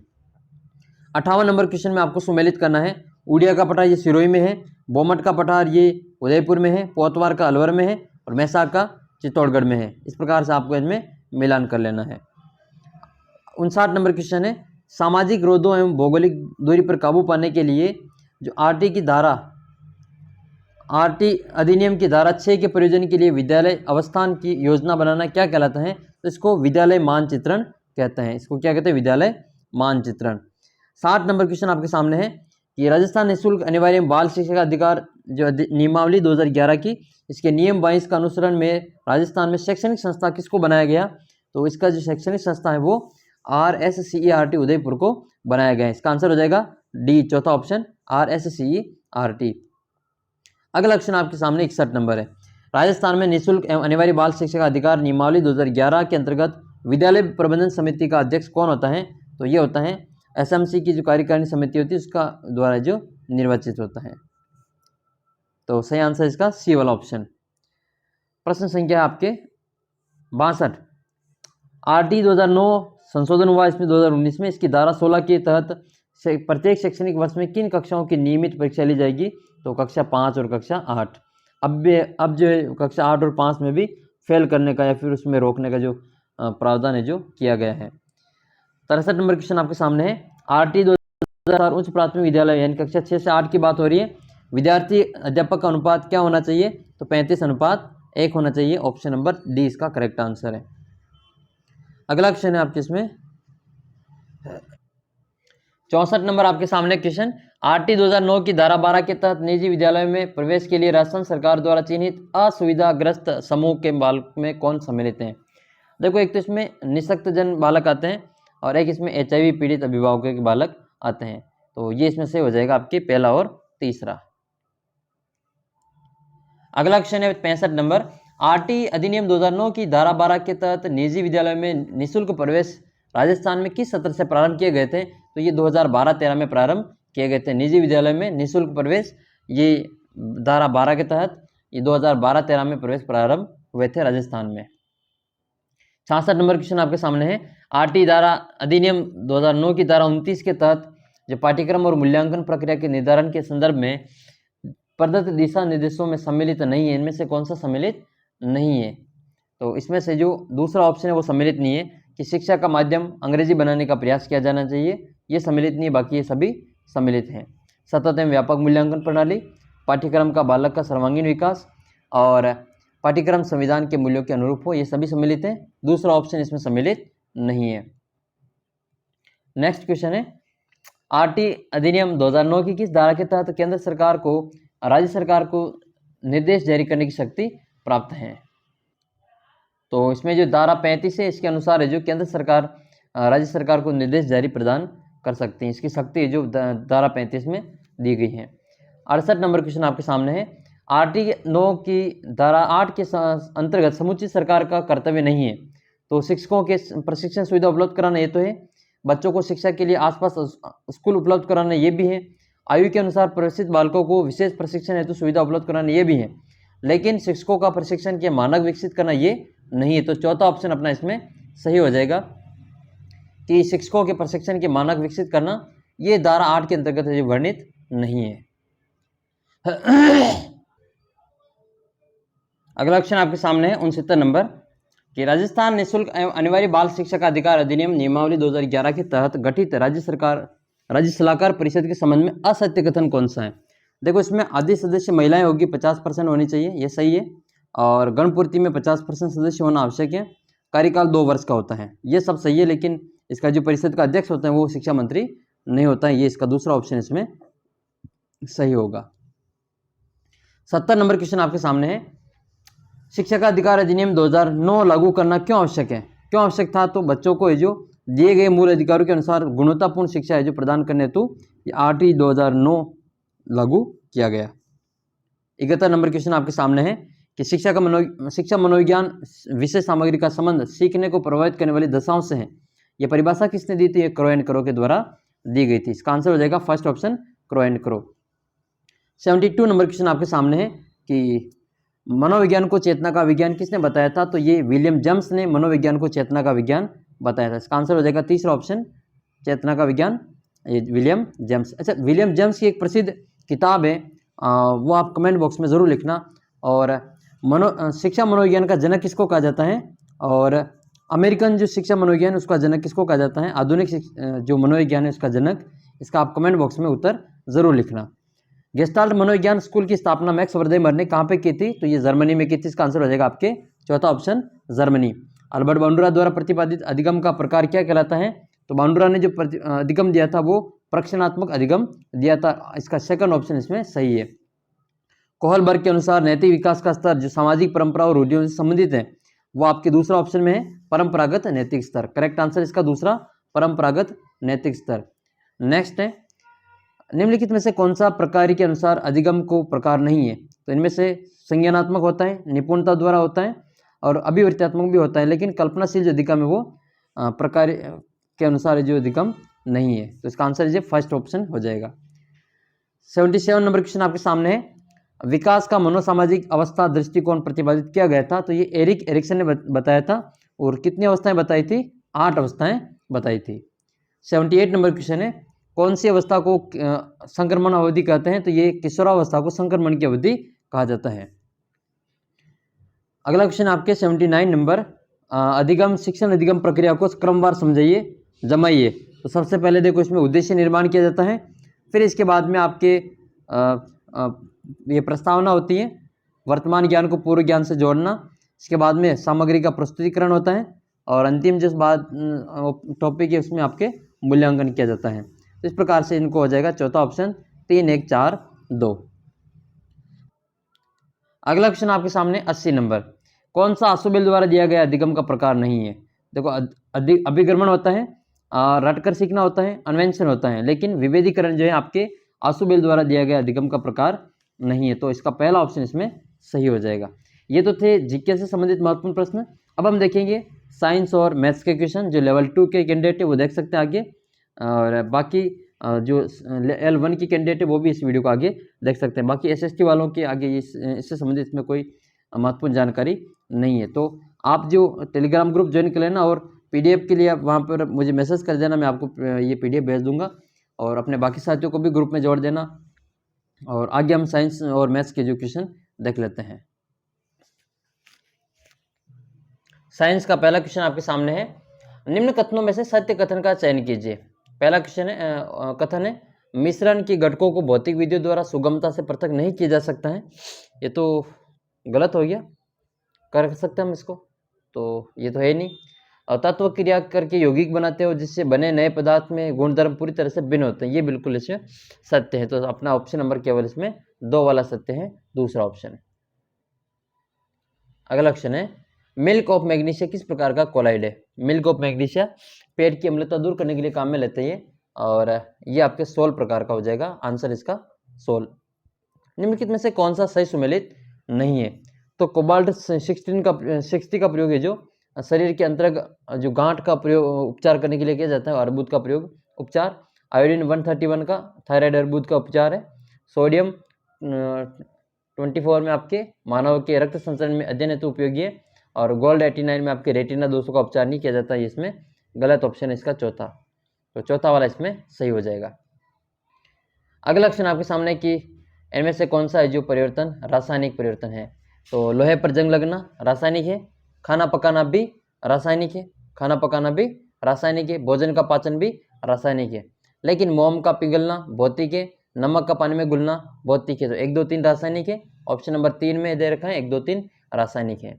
58 नंबर क्वेश्चन में आपको सुमेलित करना है। उड़िया का पठार ये सिरोही में है, बोमट का पठार ये उदयपुर में है, पोतवार का अलवर में है और मैसार का चित्तौड़गढ़ में है। इस प्रकार से आपको इनमें मिलान कर लेना है। 59 नंबर क्वेश्चन है। सामाजिक रोधों एवं भौगोलिक दूरी पर काबू पाने के लिए जो आरटी अधिनियम की धारा 6 के प्रयोजन के लिए विद्यालय अवस्थान की योजना बनाना क्या कहलाता है? तो इसको विद्यालय मानचित्रण कहते हैं। इसको क्या कहते हैं? विद्यालय मानचित्रण। 60 नंबर क्वेश्चन आपके सामने है कि राजस्थान निःशुल्क अनिवार्य बाल शिक्षा का अधिकार जो नियमावली 2011 की, इसके नियम 22 का अनुसरण में राजस्थान में शैक्षणिक संस्था किसको बनाया गया? तो इसका जो शैक्षणिक संस्था है वो RSCERT उदयपुर को बनाया गया है। इसका आंसर हो जाएगा डी, चौथा ऑप्शन RSCERT। अगला क्वेश्चन आपके सामने 61 नंबर है। राजस्थान में निःशुल्क एवं अनिवार्य बाल शिक्षा का अधिकार नियमावली 2011 के अंतर्गत विद्यालय प्रबंधन समिति का अध्यक्ष कौन होता है? तो ये होता है SMC की जो कार्यकारिणी समिति होती है उसका द्वारा जो निर्वाचित होता है। तो सही आंसर इसका सी वाला ऑप्शन। प्रश्न संख्या आपके 62। RT 2009 संशोधन हुआ इसमें 2019 में। इसकी धारा 16 के तहत प्रत्येक शैक्षणिक वर्ष में किन कक्षाओं की नियमित परीक्षा ली जाएगी? तो कक्षा 5 और कक्षा 8। अब जो है कक्षा 8 और 5 में भी फेल करने का या फिर उसमें रोकने का जो प्रावधान है जो किया गया है। 63 नंबर क्वेश्चन आपके सामने है। RT 2000 उच्च प्राथमिक विद्यालय यानी कक्षा 6 से 8 की बात हो रही है। विद्यार्थी अध्यापक का अनुपात क्या होना चाहिए? तो 35:1 होना चाहिए। ऑप्शन नंबर डी इसका करेक्ट आंसर है। अगला क्वेश्चन है आपके इसमें 64 नंबर आपके सामने क्वेश्चन। RT 2009 की धारा 12 के तहत निजी विद्यालयों में प्रवेश के लिए राजस्थान सरकार द्वारा चिन्हित असुविधाग्रस्त समूह के बालक में कौन सम्मिलित हैं? देखो, एक तो इसमें निःशक्तजन बालक आते हैं और एक इसमें HIV पीड़ित अभिभावकों के बालक आते हैं। तो ये इसमें से हो जाएगा आपके पहला और तीसरा। अगला क्वेश्चन है 65 नंबर। RT अधिनियम 2009 की धारा 12 के तहत निजी विद्यालयों में निःशुल्क प्रवेश राजस्थान में किस सत्र से प्रारंभ किए गए थे? तो ये 2012-13 में प्रारंभ किए गए थे। निजी विद्यालय में निःशुल्क प्रवेश ये धारा 12 के तहत ये 2012-13 में प्रवेश प्रारंभ हुए थे राजस्थान में। 66 नंबर क्वेश्चन आपके सामने है। RT धारा अधिनियम 2009 की धारा 29 के तहत जो पाठ्यक्रम और मूल्यांकन प्रक्रिया के निर्धारण के संदर्भ में प्रदत्त दिशा निर्देशों में सम्मिलित नहीं है। इनमें से कौन सा सम्मिलित नहीं है? तो इसमें से जो दूसरा ऑप्शन है वो सम्मिलित नहीं है कि शिक्षा का माध्यम अंग्रेजी बनाने का प्रयास किया जाना चाहिए, ये सम्मिलित नहीं है। बाकी ये सभी सम्मिलित हैं। सतत एवं व्यापक मूल्यांकन प्रणाली, पाठ्यक्रम का बालक का सर्वांगीण विकास और पाठ्यक्रम संविधान के मूल्यों के अनुरूप हो, ये सभी सम्मिलित हैं। दूसरा ऑप्शन इसमें सम्मिलित नहीं है। नेक्स्ट क्वेश्चन है। RT अधिनियम 2009 की किस धारा के तहत केंद्र सरकार को राज्य सरकार को निर्देश जारी करने की शक्ति प्राप्त है? तो इसमें जो धारा 35 है इसके अनुसार है जो केंद्र सरकार राज्य सरकार को निर्देश जारी प्रदान कर सकती है। इसकी शक्ति जो धारा 35 में दी गई है। 68 नंबर क्वेश्चन आपके सामने है। RT 9 की धारा 8 के अंतर्गत समुचित सरकार का कर्तव्य नहीं है। तो शिक्षकों के प्रशिक्षण सुविधा उपलब्ध कराना ये तो है, बच्चों को शिक्षा के लिए आसपास स्कूल उपलब्ध कराना ये भी है, आयु के अनुसार प्रशिक्षित बालकों को विशेष प्रशिक्षण हेतु सुविधा उपलब्ध कराना ये भी है, लेकिन शिक्षकों का प्रशिक्षण के मानक विकसित करना ये नहीं है। तो चौथा ऑप्शन अपना इसमें सही हो जाएगा कि शिक्षकों के प्रशिक्षण के मानक विकसित करना ये धारा 8 के अंतर्गत वर्णित नहीं है। अगला क्वेश्चन आपके सामने है 69 नंबर कि राजस्थान निःशुल्क एवं अनिवार्य बाल शिक्षा का अधिकार अधिनियम नियमावली 2011 के तहत गठित राज्य सलाहकार परिषद के संबंध में असत्य कथन कौन सा है? देखो, इसमें आधी सदस्य महिलाएं होगी, 50% होनी चाहिए, ये सही है। और गणपूर्ति में 50% सदस्य होना आवश्यक है। कार्यकाल 2 वर्ष का होता है, ये सब सही है। लेकिन इसका जो परिषद का अध्यक्ष होता है वो शिक्षा मंत्री नहीं होता है, ये इसका दूसरा ऑप्शन इसमें सही होगा। 70 नंबर क्वेश्चन आपके सामने है। शिक्षा का अधिकार अधिनियम 2009 लागू करना क्यों आवश्यक है? क्यों आवश्यक था? तो बच्चों को जो दिए गए मूल अधिकारों के अनुसार गुणवत्तापूर्ण शिक्षा है जो प्रदान करने हेतु RT 2009 लागू किया गया। 71 नंबर क्वेश्चन आपके सामने है कि शिक्षा मनोविज्ञान विषय सामग्री का संबंध सीखने को प्रभावित करने वाली दशाओं से है। यह परिभाषा किसने दी थी? ये क्रो एंड क्रो के द्वारा दी गई थी। इसका आंसर हो जाएगा first option crow and crow. 72 number question आपके सामने है कि मनोविज्ञान को चेतना का विज्ञान किसने बताया था? तो ये विलियम जेम्स ने मनोविज्ञान को चेतना का विज्ञान बताया था। इसका आंसर हो जाएगा तीसरा ऑप्शन चेतना का विज्ञान, ये विलियम जेम्स। अच्छा, विलियम जेम्स की एक प्रसिद्ध किताब है, वो आप कमेंट बॉक्स में ज़रूर लिखना। और शिक्षा मनोविज्ञान का जनक किसको कहा जाता है? और अमेरिकन जो शिक्षा मनोविज्ञान उसका जनक किसको कहा जाता है? आधुनिक जो मनोविज्ञान है उसका जनक, इसका आप कमेंट बॉक्स में उत्तर ज़रूर लिखना। गेस्टाल्ट मनोविज्ञान स्कूल की स्थापना मैक्स वर्देमर ने कहाँ पे की थी? तो ये जर्मनी में की थी। इसका आंसर हो जाएगा आपके चौथा ऑप्शन जर्मनी। अल्बर्ट बांडुरा द्वारा प्रतिपादित अधिगम का प्रकार क्या कहलाता है? तो बांडुरा ने जो अधिगम दिया था वो प्रक्षेणात्मक अधिगम दिया था। इसका सेकंड ऑप्शन इसमें सही है। कोहलबर्ग के अनुसार नैतिक विकास का स्तर जो सामाजिक परंपरा और रूढ़ियों से संबंधित है वो आपके दूसरा ऑप्शन में है, परंपरागत नैतिक स्तर। करेक्ट आंसर इसका दूसरा परंपरागत नैतिक स्तर। नेक्स्ट है, निम्नलिखित में से कौन सा प्रकार के अनुसार अधिगम को प्रकार नहीं है? तो इनमें से संज्ञानात्मक होता है, निपुणता द्वारा होता है और अभिवर्त्यात्मक भी होता है, लेकिन कल्पनाशील जो अधिगम है वो प्रकार के अनुसार जो अधिगम नहीं है। तो इसका आंसर फर्स्ट ऑप्शन हो जाएगा। 77 नंबर क्वेश्चन आपके सामने है, विकास का मनोसामाजिक अवस्था दृष्टिकोण प्रतिपादित किया गया था। तो ये एरिक एरिक्सन ने बताया था और कितनी अवस्थाएं बताई थी? 8 अवस्थाएं बताई थी। 78 नंबर क्वेश्चन है, कौन सी अवस्था को संक्रमण अवधि कहते हैं? तो ये किशोरावस्था को संक्रमण की अवधि कहा जाता है। अगला क्वेश्चन आपके 79 नंबर, अधिगम शिक्षण अधिगम प्रक्रिया को क्रमवार समझाइए, जमाइए। तो सबसे पहले देखो इसमें उद्देश्य निर्माण किया जाता है, फिर इसके बाद में आपके ये प्रस्तावना होती है, वर्तमान ज्ञान को पूर्व ज्ञान से जोड़ना, इसके बाद में सामग्री का प्रस्तुतिकरण होता है और अंतिम जिस बात टॉपिक है उसमें आपके मूल्यांकन किया जाता है। तो इस प्रकार से इनको हो जाएगा चौथा ऑप्शन 3, 1, 4, 2। अगला क्वेश्चन आपके सामने 80 नंबर, कौन सा आशुबेल द्वारा दिया गया अधिगम का प्रकार नहीं है? देखो अभिगमन होता है, रटकर सीखना होता है, अन्वेंशन होता है, लेकिन विभेदीकरण जो है आपके आशुबेल द्वारा दिया गया अधिगम का प्रकार नहीं है। तो इसका पहला ऑप्शन इसमें सही हो जाएगा। ये तो थे जीके से संबंधित महत्वपूर्ण प्रश्न। अब हम देखेंगे साइंस और मैथ्स के क्वेश्चन, जो लेवल 2 के कैंडिडेट है वो देख सकते हैं आगे, और बाकी जो L1 की कैंडिडेट है वो भी इस वीडियो को आगे देख सकते हैं। बाकी SST वालों के आगे इससे संबंधित इसमें कोई महत्वपूर्ण जानकारी नहीं है। तो आप जो टेलीग्राम ग्रुप ज्वाइन कर लेना और PDF के लिए आप वहाँ पर मुझे मैसेज कर देना, मैं आपको ये PDF भेज दूंगा और अपने बाकी साथियों को भी ग्रुप में जोड़ देना। और आगे हम साइंस और मैथ्स के जो क्वेश्चन देख लेते हैं। साइंस का पहला क्वेश्चन आपके सामने है, निम्न कथनों में से सत्य कथन का चयन कीजिए। पहला क्वेश्चन है, कथन है, मिश्रण की घटकों को भौतिक विधियों द्वारा सुगमता से पृथक नहीं किया जा सकता है। ये तो गलत हो गया, कर सकते हैं हम इसको, तो ये तो है नहीं। और तत्व क्रिया करके यौगिक बनाते हो जिससे बने नए पदार्थ में गुणधर्म पूरी तरह से भिन्न होते हैं, ये बिल्कुल इसमें सत्य है। तो अपना ऑप्शन नंबर केवल इसमें 2 वाला सत्य है, दूसरा ऑप्शन। अगला क्वेश्चन है, मिल्क ऑफ मैग्नीशिया किस प्रकार का कोलाइड है? मिल्क ऑफ मैग्नीशिया पेट की अम्लता दूर करने के लिए काम में लेते हैं और ये आपके 16 प्रकार का हो जाएगा, आंसर इसका 16। निम्नलिखित में से कौन सा सही सुमेलित नहीं है? तो कोबाल्ट 60 का प्रयोग है जो शरीर के अंतर्गत जो गांठ का प्रयोग उपचार करने के लिए किया जाता है, अर्बुद का प्रयोग उपचार। आयोडीन 131 का थायराइड अर्बुद का उपचार है। सोडियम 24 में आपके मानव के रक्त संचरण में अध्ययन हेतु उपयोगी है और गोल्ड 89 में आपके रेटिना दोषों का उपचार नहीं किया जाता है, इसमें गलत ऑप्शन है इसका चौथा। तो चौथा वाला इसमें सही हो जाएगा। अगला क्वेश्चन आपके सामने कि इनमें से कौन सा है जो परिवर्तन रासायनिक परिवर्तन है? तो लोहे पर जंग लगना रासायनिक है, खाना पकाना भी रासायनिक है, खाना पकाना भी रासायनिक है, भोजन का पाचन भी रासायनिक है, लेकिन मोम का पिघलना भौतिक है, नमक का पानी में घुलना भौतिक है। तो 1, 2, 3 रासायनिक है, ऑप्शन नंबर 3 में दे रखा है 1, 2, 3 रासायनिक है।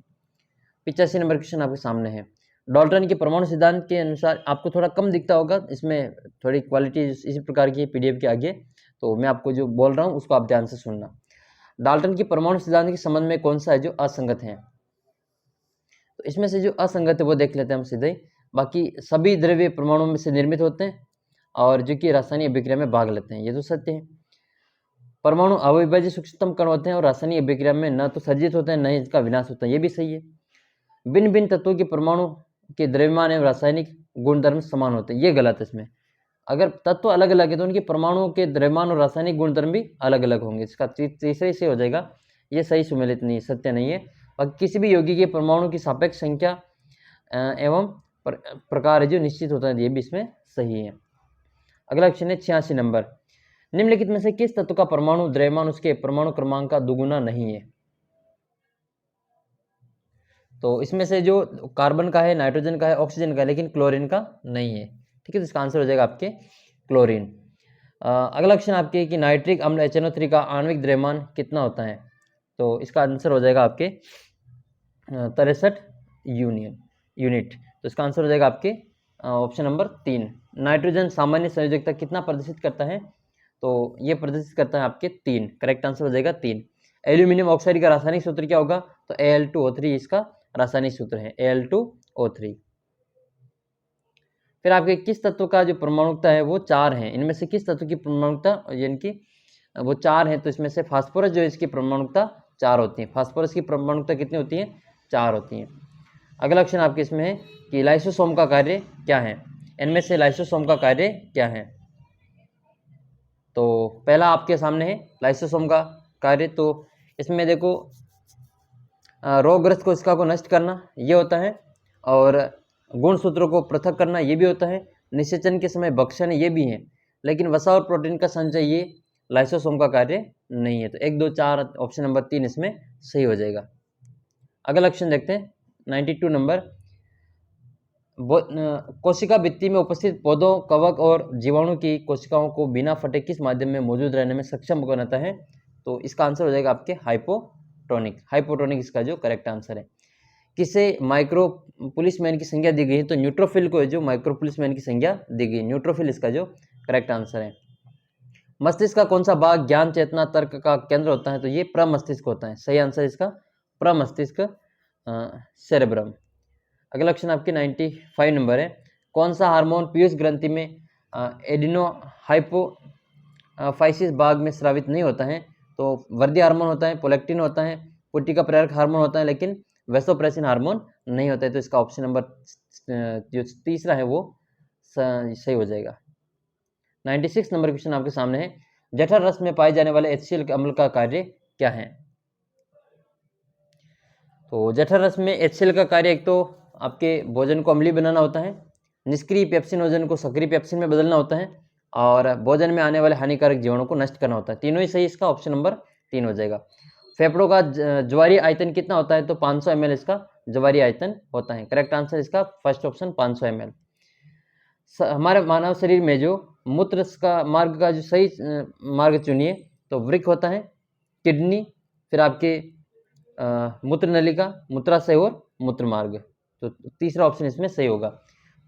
85 नंबर क्वेश्चन आपके सामने है, डाल्टन के परमाणु सिद्धांत के अनुसार, आपको थोड़ा कम दिखता होगा, इसमें थोड़ी क्वालिटी इसी प्रकार की है PDF के आगे, तो मैं आपको जो बोल रहा हूँ उसको आप ध्यान से सुनना। डाल्टन की परमाणु सिद्धांत के संबंध में कौन सा है जो असंगत है? तो इसमें से जो असंगत है वो देख लेते हैं हम सीधे ही। बाकी सभी द्रव्य परमाणु में से निर्मित होते हैं और जो कि रासायनिक अभिक्रिया में भाग लेते हैं, ये तो सत्य है। परमाणु अविभाज्य सूक्ष्मतम कण होते हैं और रासायनिक अभिक्रिया में न तो सर्जित होते हैं न ही इसका विनाश होता है, ये भी सही है। भिन्न भिन्न तत्वों के परमाणु के द्रव्यमान एवं रासायनिक गुणधर्म समान होते हैं, ये गलत है। इसमें अगर तत्व अलग अलग है तो उनके परमाणुओं के द्रव्यमान और रासायनिक गुणधर्म भी अलग अलग होंगे, इसका तीसरे से हो जाएगा, ये सही सुमेलित नहीं, सत्य नहीं है। और किसी भी यौगिक के परमाणु की सापेक्ष संख्या एवं प्रकार जो निश्चित होता है, ये भी इसमें सही है। अगला क्वेश्चन है 86 नंबर, निम्नलिखित में से किस तत्व का परमाणु द्रव्यमान उसके परमाणु क्रमांक का दुगुना नहीं है? तो इसमें से जो कार्बन का है, नाइट्रोजन का है, ऑक्सीजन का है, लेकिन क्लोरीन का नहीं है। ठीक है, तो इसका आंसर हो जाएगा आपके क्लोरीन। अगला क्वेश्चन आपके कि नाइट्रिक अम्ल HNO3 का आणविक द्रव्यमान कितना होता है? तो इसका आंसर हो जाएगा आपके 63 यूनिट। तो इसका आंसर हो जाएगा आपके ऑप्शन नंबर 3। नाइट्रोजन सामान्य संयोजकता कितना प्रदर्शित करता है? तो ये प्रदर्शित करता है आपके 3, करेक्ट आंसर हो जाएगा 3। एल्यूमिनियम ऑक्साइड का रासायनिक सूत्र क्या होगा? तो Al2O3 इसका रासायनिक सूत्र है, Al2O3। फिर आपके किस तत्व का जो परमाणुकता है वो 4 है, इनमें से किस तत्व की परमाणुकता यानी कि वो 4 है, तो इसमें से फास्फोरस जो है इसकी परमाणुकता 4 होती है। फास्फोरस की परमाणुकता कितनी होती है? 4 होती है। अगला क्वेश्चन आपके इसमें है कि लाइसोसोम का कार्य क्या है? इनमें से लाइसोसोम का कार्य क्या है? तो पहला आपके सामने है लाइसोसोम का कार्य। तो इसमें देखो रोगग्रस्त कोशिका को नष्ट करना ये होता है, और गुणसूत्रों को पृथक करना ये भी होता है, निषेचन के समय भक्षण ये भी है, लेकिन वसा और प्रोटीन का संचय ये लाइसोसोम का कार्य नहीं है। तो 1, 2, 4 ऑप्शन नंबर 3 इसमें सही हो जाएगा। अगला क्वेश्चन देखते हैं 92 नंबर। कोशिका भित्ति में उपस्थित पौधों, कवक और जीवाणु की कोशिकाओं को बिना फटे किस माध्यम में मौजूद रहने में सक्षम बनाता है? तो इसका आंसर हो जाएगा आपके हाइपोटोनिक। हाइपोटोनिक इसका जो करेक्ट आंसर है। किसे माइक्रो पुलिसमैन की संज्ञा दी गई है? तो न्यूट्रोफिल को जो माइक्रो पुलिसमैन की संज्ञा दी गई है, न्यूट्रोफिल इसका जो करेक्ट आंसर है। मस्तिष्क का कौन सा भाग ज्ञान, चेतना, तर्क का केंद्र होता है? तो ये प्रमस्तिष्क होता है। सही आंसर इसका प्रमस्तिष्क, सेरेब्रम। अगला क्वेश्चन आपके 95 नंबर है। कौन सा हार्मोन पीयूष ग्रंथि में एडिनो हाइपोफाइसिस भाग में स्रावित नहीं होता है? तो वृद्धि हार्मोन होता है, प्रोलैक्टिन होता है, पुट्टिका प्रेरक हार्मोन होता है, लेकिन वेसोप्रेसिन हार्मोन नहीं होता है। तो इसका ऑप्शन नंबर जो तीसरा है वो सही हो जाएगा। 96 नंबर क्वेश्चन आपके सामने है। जठर रस में पाए जाने वाले HCl अम्ल का कार्य क्या है? तो जठर रस में HCl का कार्य एक तो आपके भोजन को अम्लीय बनाना होता है, निष्क्रिय पेप्सिनोजन को सक्रिय पेप्सिन में बदलना होता है, और भोजन में आने वाले हानिकारक जीवाणु को नष्ट करना होता है। तीनों ही सही, इसका ऑप्शन नंबर 3 हो जाएगा। फेफड़ों का ज्वारीय आयतन कितना होता है? तो 500 ml इसका ज्वारीय आयतन होता है। करेक्ट आंसर इसका फर्स्ट ऑप्शन 500 ml। हमारे मानव शरीर में जो मूत्र का मार्ग का जो सही मार्ग चुनिए, तो वृक्क होता है, किडनी, फिर आपके मूत्र नलिका, मूत्राशय और मूत्र मार्ग। तो तीसरा ऑप्शन इसमें सही होगा।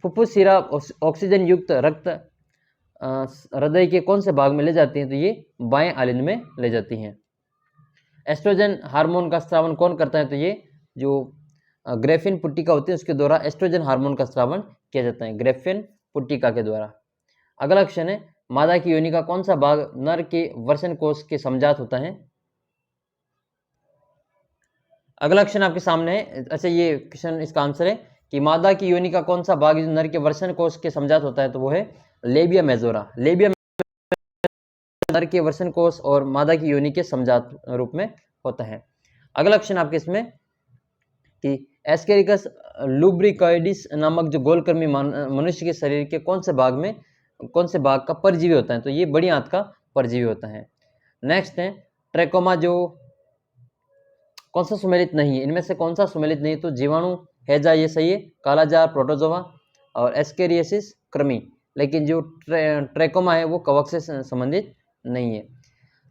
फुफ्फुस शिरा ऑक्सीजन युक्त रक्त हृदय के कौन से भाग में ले जाती हैं? तो ये बाएं आलिंद में ले जाती हैं। एस्ट्रोजन हार्मोन का स्रावन कौन करता है? तो ये जो ग्रेफिन पुट्टिका होती है उसके द्वारा एस्ट्रोजन हार्मोन का स्रावन किया जाता है, ग्रेफिन पुट्टिका के द्वारा। अगला क्वेश्चन है, मादा की योनि का कौन सा भाग नर के वर्षण कोष के समजात होता है? अगला क्वेश्चन आपके सामने है। अच्छा, ये क्वेश्चन इसका आंसर है कि मादा की योनि का कौन सा भाग नर के वर्षण कोष के समजात होता है? तो वो है लेबिया मेजोरा। लेबिया नर के वर्षण कोष और मादा की योनि के समजात रूप में होता है। अगला क्वेश्चन आपके इसमें कि एस्केरिकस लुब्रिकॉइडिस नामक जो गोलकृमि मनुष्य के शरीर के कौन से भाग का परजीवी होता है? तो ये बड़ी आंत का परजीवी होता है। नेक्स्ट है ट्रैकोमा, जो कौन सा सुमेलित नहीं है? इनमें से कौन सा सुमेलित नहीं? तो जीवाणु हैजा ये सही है, कालाजार प्रोटोजोआ, और एस्केरियसिस कृमि। लेकिन जो ट्रैकोमा है वो कवक से संबंधित नहीं है।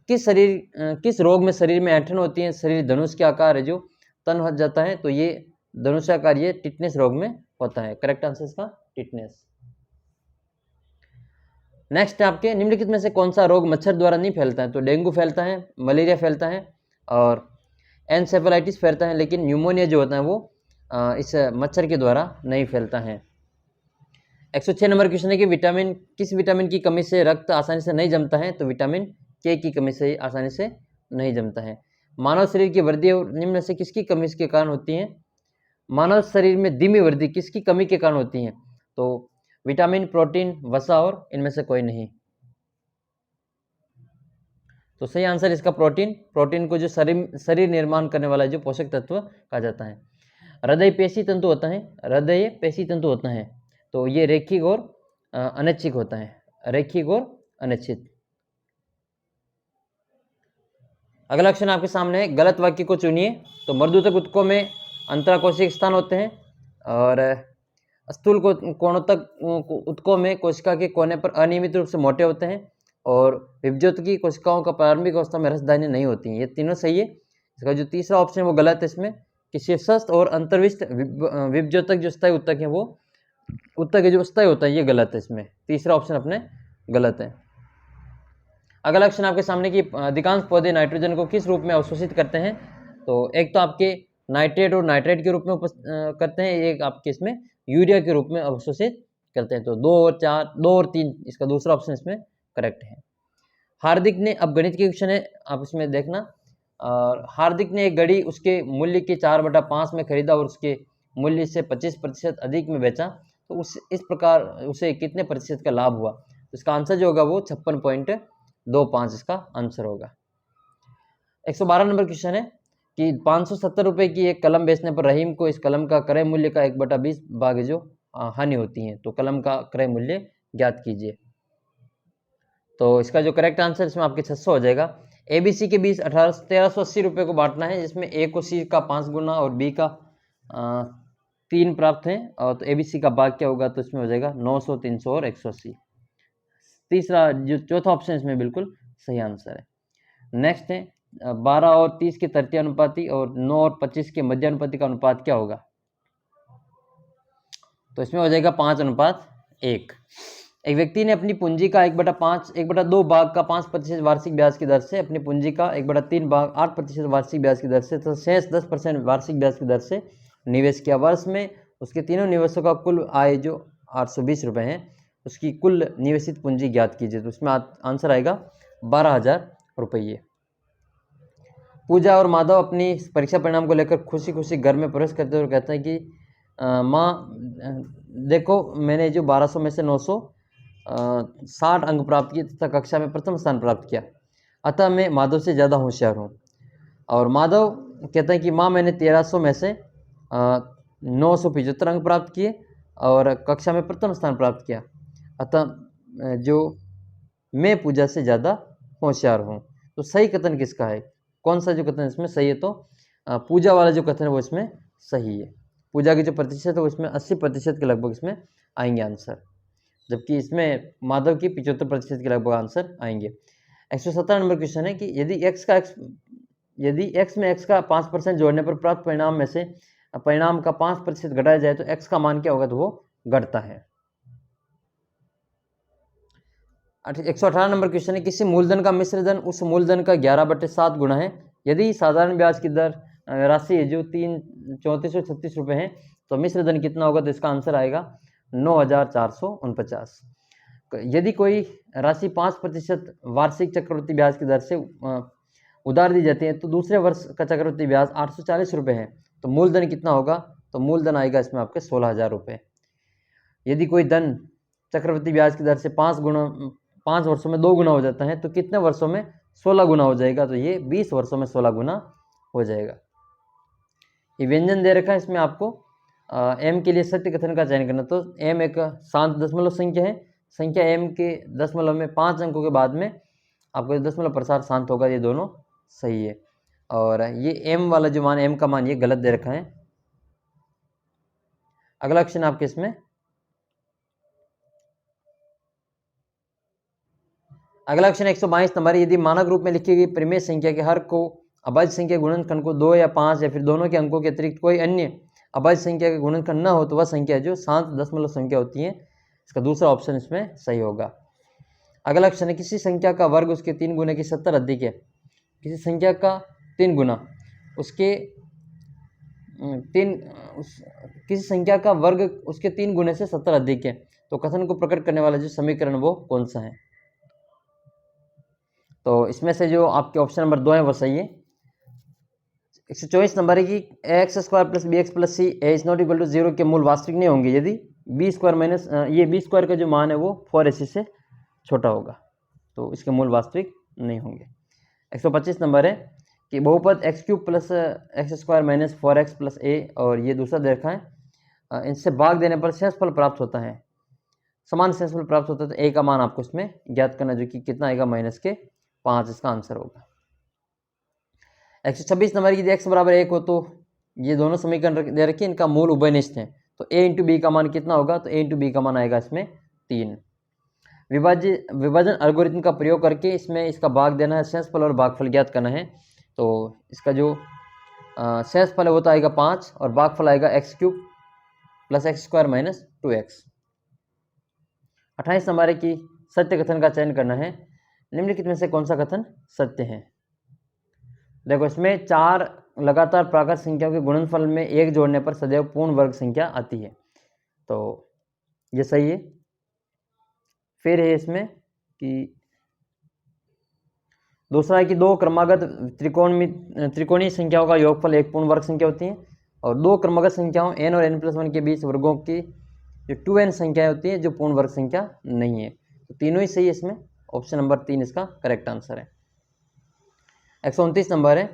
किस रोग में शरीर में ऐंठन होती है? शरीर धनुष के आकार है जो तन हो जाता है, तो ये धनुषाकार ये टिटनेस रोग में होता है। करेक्ट आंसर इसका टिटनेस। नेक्स्ट आपके निम्नलिखित में से कौन सा रोग मच्छर द्वारा नहीं फैलता है? तो डेंगू फैलता है, मलेरिया फैलता है, और एनसेफेलाइटिस फैलता है, लेकिन न्यूमोनिया जो होता है वो इस मच्छर के द्वारा नहीं फैलता है। 106 नंबर क्वेश्चन है कि किस विटामिन की कमी से रक्त आसानी से नहीं जमता है? तो विटामिन के की कमी से आसानी से नहीं जमता है। मानव शरीर की वृद्धि निम्न में से किसकी कमी के कारण होती है? मानव शरीर में धीमी वृद्धि किसकी कमी के कारण होती है? तो विटामिन, प्रोटीन, वसा, और इनमें से कोई नहीं। तो सही आंसर इसका प्रोटीन को जो शरीर निर्माण करने वाला जो पोषक तत्व कहा जाता है। हृदय पेशी तंतु होता है, तो ये रैखिक और अनैच्छिक होता है, रैखिक और अनैच्छिक। अगला क्वेश्चन आपके सामने है, गलत वाक्य को चुनिए। तो मर्दूतक ऊतकों में अंतराकोशिक स्थान होते हैं, और स्थूल कोणोत्तक ऊतकों में कोशिका के कोने पर अनियमित रूप से मोटे होते हैं, और विभज्योतकी कोशिकाओं का प्रारंभिक अवस्था में रसदानी नहीं होती हैं। ये तीनों सही है। इसका जो तीसरा ऑप्शन है वो गलत है इसमें, कि शीर्षस्थ और अंतर्विष्ट विभज्योतक जो स्थायी ऊतक है वो ऊतक जो स्थायी होता है ये गलत है। इसमें तीसरा ऑप्शन अपने गलत है। अगला क्वेश्चन आपके सामने कि अधिकांश पौधे नाइट्रोजन को किस रूप में अवशोषित करते हैं? तो एक तो आपके नाइट्रेट और नाइट्रेट के रूप में करते हैं, एक आपके इसमें यूरिया के रूप में अवशोषित करते हैं। तो 2 और 4, 2 और 3 इसका दूसरा ऑप्शन इसमें करेक्ट है। हार्दिक ने, अब गणित के क्वेश्चन है, आप इसमें देखना। और हार्दिक ने एक घड़ी उसके मूल्य के 4/5 में खरीदा और उसके मूल्य से 25% अधिक में बेचा, तो इस प्रकार उसे कितने प्रतिशत का लाभ हुआ? तो इसका आंसर जो होगा वो 56.25 इसका आंसर होगा। 112 नंबर क्वेश्चन है कि 570 रुपये की एक कलम बेचने पर रहीम को इस कलम का क्रय मूल्य का 1/20 भाग जो हानि होती है, तो कलम का क्रय मूल्य ज्ञात कीजिए। तो इसका जो करेक्ट आंसर इसमें आपके 600 हो जाएगा। ABC के बीच 1380 रुपये को बांटना है, जिसमें ए को C का 5 गुना और B का 3 प्राप्त है। और तो ABC का भाग क्या होगा? तो इसमें हो जाएगा 900, 300 और 180। तीसरा जो चौथा ऑप्शन इसमें बिल्कुल सही आंसर है। नेक्स्ट है 12 और 30 के तृतीय अनुपाती और 9 और 25 के मध्य अनुपाती का अनुपात क्या होगा? तो इसमें हो जाएगा 5:1। एक व्यक्ति ने अपनी पूंजी का 1/2 भाग का 5% वार्षिक ब्याज की दर से, अपनी पूंजी का 1/3 भाग 8% वार्षिक ब्याज की दर से तथा शेष 10% वार्षिक ब्याज की दर से निवेश किया। वर्ष में उसके तीनों निवेशों का कुल आय जो 820 रुपये है, उसकी कुल निवेशित पूंजी ज्ञात कीजिए। तो उसमें आंसर आएगा 12,000 रुपये। पूजा और माधव अपनी परीक्षा परिणाम को लेकर खुशी खुशी घर में प्रवेश करते हुए कहते हैं कि माँ देखो, मैंने जो 1200 में से 960 अंक प्राप्त किए तथा कक्षा में प्रथम स्थान प्राप्त किया, अतः मैं माधव से ज़्यादा होशियार हूँ। और माधव कहते हैं कि माँ, मैंने 1300 में से 975 अंक प्राप्त किए और कक्षा में प्रथम स्थान प्राप्त किया, अतः जो मैं पूजा से ज़्यादा होशियार हूँ। तो सही कथन किसका है? कौन सा जो कथन इसमें सही है? तो पूजा वाला जो कथन है वो इसमें सही है। पूजा की जो प्रतिशत है वो इसमें 80% के लगभग इसमें आएंगे आंसर, जबकि इसमें माधव की 75% के लगभग आंसर आएंगे। 117 नंबर क्वेश्चन है कि यदि x में x का 5% जोड़ने पर प्राप्त परिणाम का 5% घटाया जाए तो x का मान क्या होगा? तो वो घटता है। 118 नंबर क्वेश्चन है किसी मूलधन का मिश्र धन उस मूलधन का 11/7 गुना है। यदि साधारण ब्याज की दर राशि है जो 3436 रुपये है, तो मिश्र धन कितना होगा? तो इसका आंसर आएगा 9449। यदि कोई राशि 5% वार्षिक चक्रवृद्धि ब्याज की दर से उधार दी जाती है तो दूसरे वर्ष का चक्रवृद्धि ब्याज 840 रुपये है, तो मूलधन कितना होगा? तो मूलधन आएगा इसमें आपके 16,000 रुपये। यदि कोई धन चक्रवृद्धि ब्याज की दर से 5 वर्षों में 2 गुना हो जाता है तो कितने वर्षों में 16 गुना हो जाएगा? तो ये 20 वर्षों में 16 गुना हो जाएगा। ये व्यंजन दे रखा है, इसमें आपको m के लिए सत्य कथन का चयन करना। तो m एक शांत दशमलव संख्या है। संख्या m के दशमलव में 5 अंकों के बाद में आपको दशमलव प्रसार शांत होगा, ये दोनों सही है। और ये m वाला जो मान, m का मान ये गलत दे रखा है। अगला क्वेश्चन आपके इसमें अगला क्वेश्चन 122 नंबर। यदि मानक रूप में लिखी गई परिमेय संख्या के हर को अभाज्य संख्या गुणनखंड को 2 या 5 या फिर दोनों के अंकों के अतिरिक्त कोई अन्य अभाज्य संख्या के गुणनखंड न हो तो वह संख्या जो शांत दशमलव संख्या होती है। इसका दूसरा ऑप्शन इसमें सही होगा। अगला क्वेश्चन है किसी संख्या का वर्ग उसके 3 गुने की 70 अधिक है। किसी संख्या का 3 गुना उसके किसी संख्या का वर्ग उसके 3 गुने से 70 अधिक है, तो कथन को प्रकट करने वाला जो समीकरण वो कौन सा है? तो इसमें से जो आपके ऑप्शन नंबर 2 है वो सही है। 124 नंबर है कि x² + bx + c is not equal to 0 के मूल वास्तविक नहीं होंगे यदि b² माइनस ये b² का जो मान है वो 4ac से छोटा होगा, तो इसके मूल वास्तविक नहीं होंगे। 125 नंबर है कि बहुपद x³ + x² - 4x + a और ये दूसरा दे रखा है, इनसे भाग देने पर शेषफल प्राप्त होता है, समान शेषफल प्राप्त होता है। तो a का मान आपको इसमें ज्ञात करना, जो कि कितना आएगा? -5 इसका आंसर होगा। 126 नंबर की यदि x = 1 हो तो ये दोनों समीकरण दे रखी है, इनका मूल उभयनिष्ठ है, तो a × b का मान कितना होगा? तो a × b का मान आएगा इसमें 3। विभाजन एल्गोरिथम का प्रयोग करके इसमें इसका भाग देना है, शेषफल और भागफल ज्ञात करना है। तो इसका जो शेषफल है वो तो आएगा 5 और भागफल आएगा x³ + x² - 2x। 28 नंबर है कि सत्य कथन का चयन करना है, निम्नलिखित में से कौन सा कथन सत्य है? देखो, इसमें 4 लगातार प्राकृत संख्याओं के गुणनफल में 1 जोड़ने पर सदैव पूर्ण वर्ग संख्या आती है। तो ये सही है। फिर है इसमें कि दूसरा है कि दो क्रमागत त्रिकोणीय संख्याओं का योगफल एक पूर्ण वर्ग संख्या होती है, और दो क्रमागत संख्याओं n और n+1 के बीच वर्गों की जो 2n संख्याएं होती है जो पूर्ण वर्ग संख्या नहीं है। तो तीनों ही सही है इसमें, ऑप्शन नंबर 3 इसका करेक्ट आंसर है। 129 नंबर है,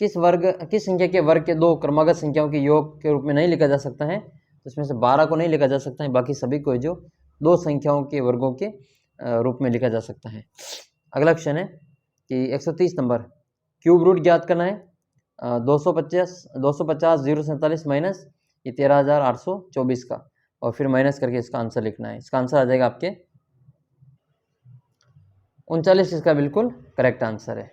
किस संख्या के वर्ग के दो क्रमागत संख्याओं के योग के रूप में नहीं लिखा जा सकता है? तो इसमें से 12 को नहीं लिखा जा सकता है, बाकी सभी को जो दो संख्याओं के वर्गों के रूप में लिखा जा सकता है। अगला क्वेश्चन है कि 130 नंबर, क्यूब रूट ज्ञात करना है। 250 047 माइनस ये 13,824 का, और फिर माइनस करके इसका आंसर लिखना है। इसका आंसर आ जाएगा आपके 39, इसका बिल्कुल करेक्ट आंसर है।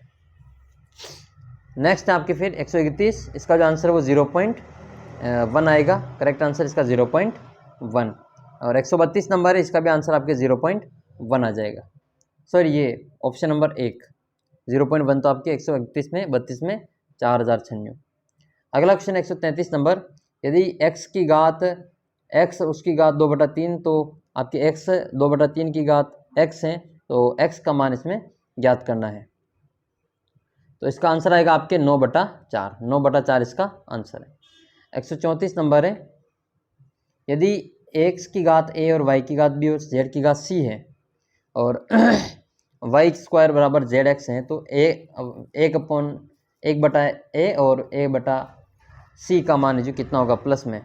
नेक्स्ट है आपके फिर 131, इसका जो आंसर है वो 0.1 आएगा, करेक्ट आंसर इसका 0.1। और 132 नंबर है, इसका भी आंसर आपके 0.1 आ जाएगा। सर ये ऑप्शन नंबर 1 0.1 तो आपके 131 में 32 में 4096। अगला क्वेश्चन 133 नंबर, यदि x की घात x उसकी घात 2/3 तो आपके x 2/3 की घात x है, तो x का मान इसमें ज्ञात करना है। तो इसका आंसर आएगा आपके 9/4, 9/4 इसका आंसर है। 134 नंबर है, यदि x की घात a और y की घात b और z की घात c है और y² बराबर zx है, तो एक बटा a और a बटा c का मान जो कितना होगा प्लस में,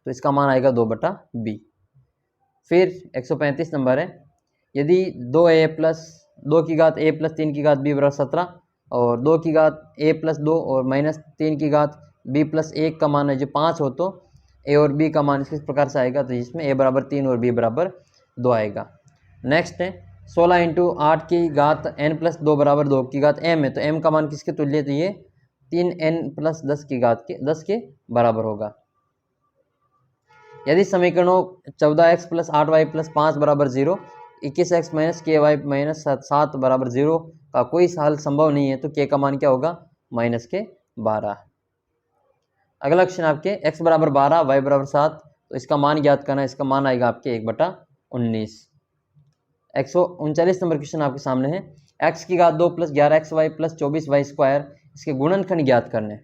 तो इसका मान आएगा 2/b। फिर 135 नंबर है, यदि 2 की घात a प्लस 3 की घात b बराबर 17 और 2 की घात a प्लस 2 और माइनस 3 की घात b प्लस 1 का मान है जो 5 हो, तो a और b का मान किस प्रकार से आएगा? तो इसमें a बराबर 3 और b बराबर 2 आएगा। नेक्स्ट है 16 × 8 की घात n प्लस 2 बराबर 2 की घात m है, तो m का मान किसके तुल्य है? तो ये 3n प्लस 10 की घात के 10 के बराबर होगा। यदि समीकरणों 14x प्लस 8y प्लस 5 बराबर 0, 21x माइनस ky माइनस 7 बराबर 0 का कोई हल संभव नहीं है, तो k का मान क्या होगा? -12। अगला क्वेश्चन आपके x बराबर 12 y बराबर 7, तो इसका मान ज्ञात करना है। इसका मान आएगा आपके 1/19। 139 नंबर क्वेश्चन आपके सामने है, x की घात 2 प्लस 11xy प्लस 24y², इसके गुणनखंड ज्ञात करने।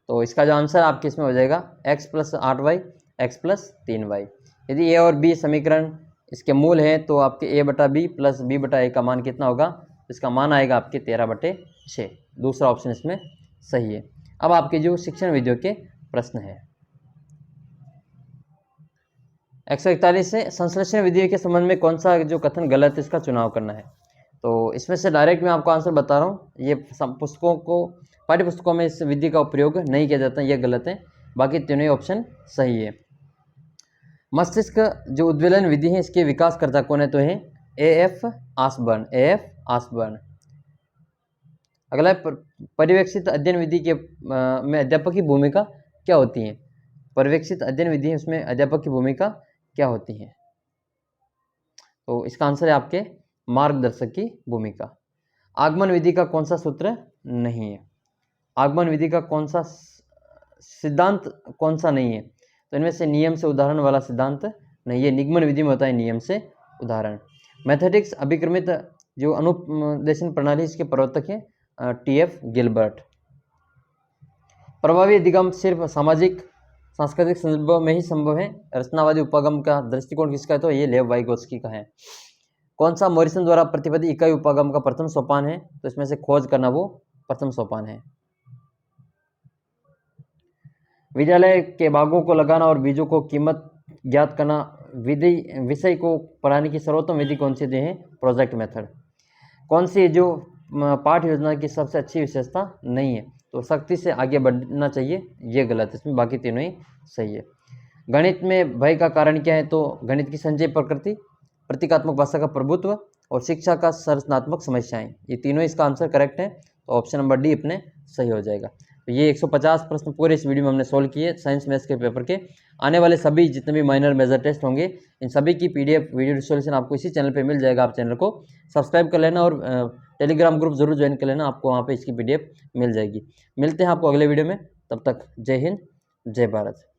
तो इसका जो आंसर आपके इसमें हो जाएगा x plus 8y x plus 3y। यदि a और b समीकरण इसके मूल हैं, तो आपके a/b प्लस b/a का मान कितना होगा? इसका मान आएगा आपके 13/6। दूसरा ऑप्शन इसमें सही है। अब आपके जो शिक्षण विधियों के प्रश्न है 141 से, संश्लेषण विधि के संबंध में कौन सा जो कथन गलत है इसका चुनाव करना है। तो इसमें से डायरेक्ट मैं आपको आंसर बता रहा हूँ, ये पाठ्य पुस्तकों में इस विधि का प्रयोग नहीं किया जाता, ये गलत है। बाकी तीनों ऑप्शन सही है। मस्तिष्क जो उद्वेलन विधि है, इसके विकासकर्ता कौन है? तो है A.F. आसबर्न। अगला पर्यवेक्षित अध्ययन विधि के में अध्यापक की भूमिका क्या होती है? पर्यवेक्षित अध्ययन विधि है, उसमें अध्यापक की भूमिका क्या होती है? तो इसका आंसर है आपके मार्गदर्शक की भूमिका। आगमन विधि का कौन सा सूत्र नहीं है? आगमन विधि का कौन सा सिद्धांत कौन सा नहीं है? तो इनमें से नियम से उदाहरण वाला सिद्धांत नहीं है। निगमन विधि में होता है नियम से उदाहरण। मैथेटिक्स अभिक्रमित जो अनुदेशन प्रणाली, इसके प्रवर्तक हैं T.F. गिलबर्ट। प्रभावी अधिगम सिर्फ सामाजिक सांस्कृतिक संदर्भ में ही संभव है। रचनावादी उपागम का दृष्टिकोण किसका है? तो ये लेव वाइगोत्स्की का है। कौन सा मॉरिसन द्वारा प्रतिपादित इकाई उपागम का प्रथम सोपान है? तो इसमें से खोज करना वो प्रथम सोपान है। विद्यालय के भागों को लगाना और बीजों को कीमत ज्ञात करना विषय को पढ़ाने की सर्वोत्तम विधि कौन सी है? Project method. कौन सी जो पाठ योजना की सबसे अच्छी विशेषता नहीं है? तो सख्ती से आगे बढ़ना चाहिए, ये गलत है। इसमें बाकी तीनों ही सही है। गणित में भय का कारण क्या है? तो गणित की संचय प्रकृति, प्रतीकात्मक भाषा का प्रभुत्व और शिक्षा का संरचनात्मक समस्याएं, ये तीनों इसका आंसर करेक्ट है। तो ऑप्शन नंबर डी अपने सही हो जाएगा। तो ये 150 प्रश्न पूरे इस वीडियो में हमने सोल्व किए साइंस मैथ्स के पेपर के। आने वाले सभी जितने भी माइनर मेजर टेस्ट होंगे, इन सभी की PDF वीडियो सॉल्यूशन आपको इसी चैनल पे मिल जाएगा। आप चैनल को सब्सक्राइब कर लेना और टेलीग्राम ग्रुप जरूर ज्वाइन कर लेना, आपको वहाँ पे इसकी PDF मिल जाएगी। मिलते हैं आपको अगले वीडियो में, तब तक जय हिंद, जय भारत।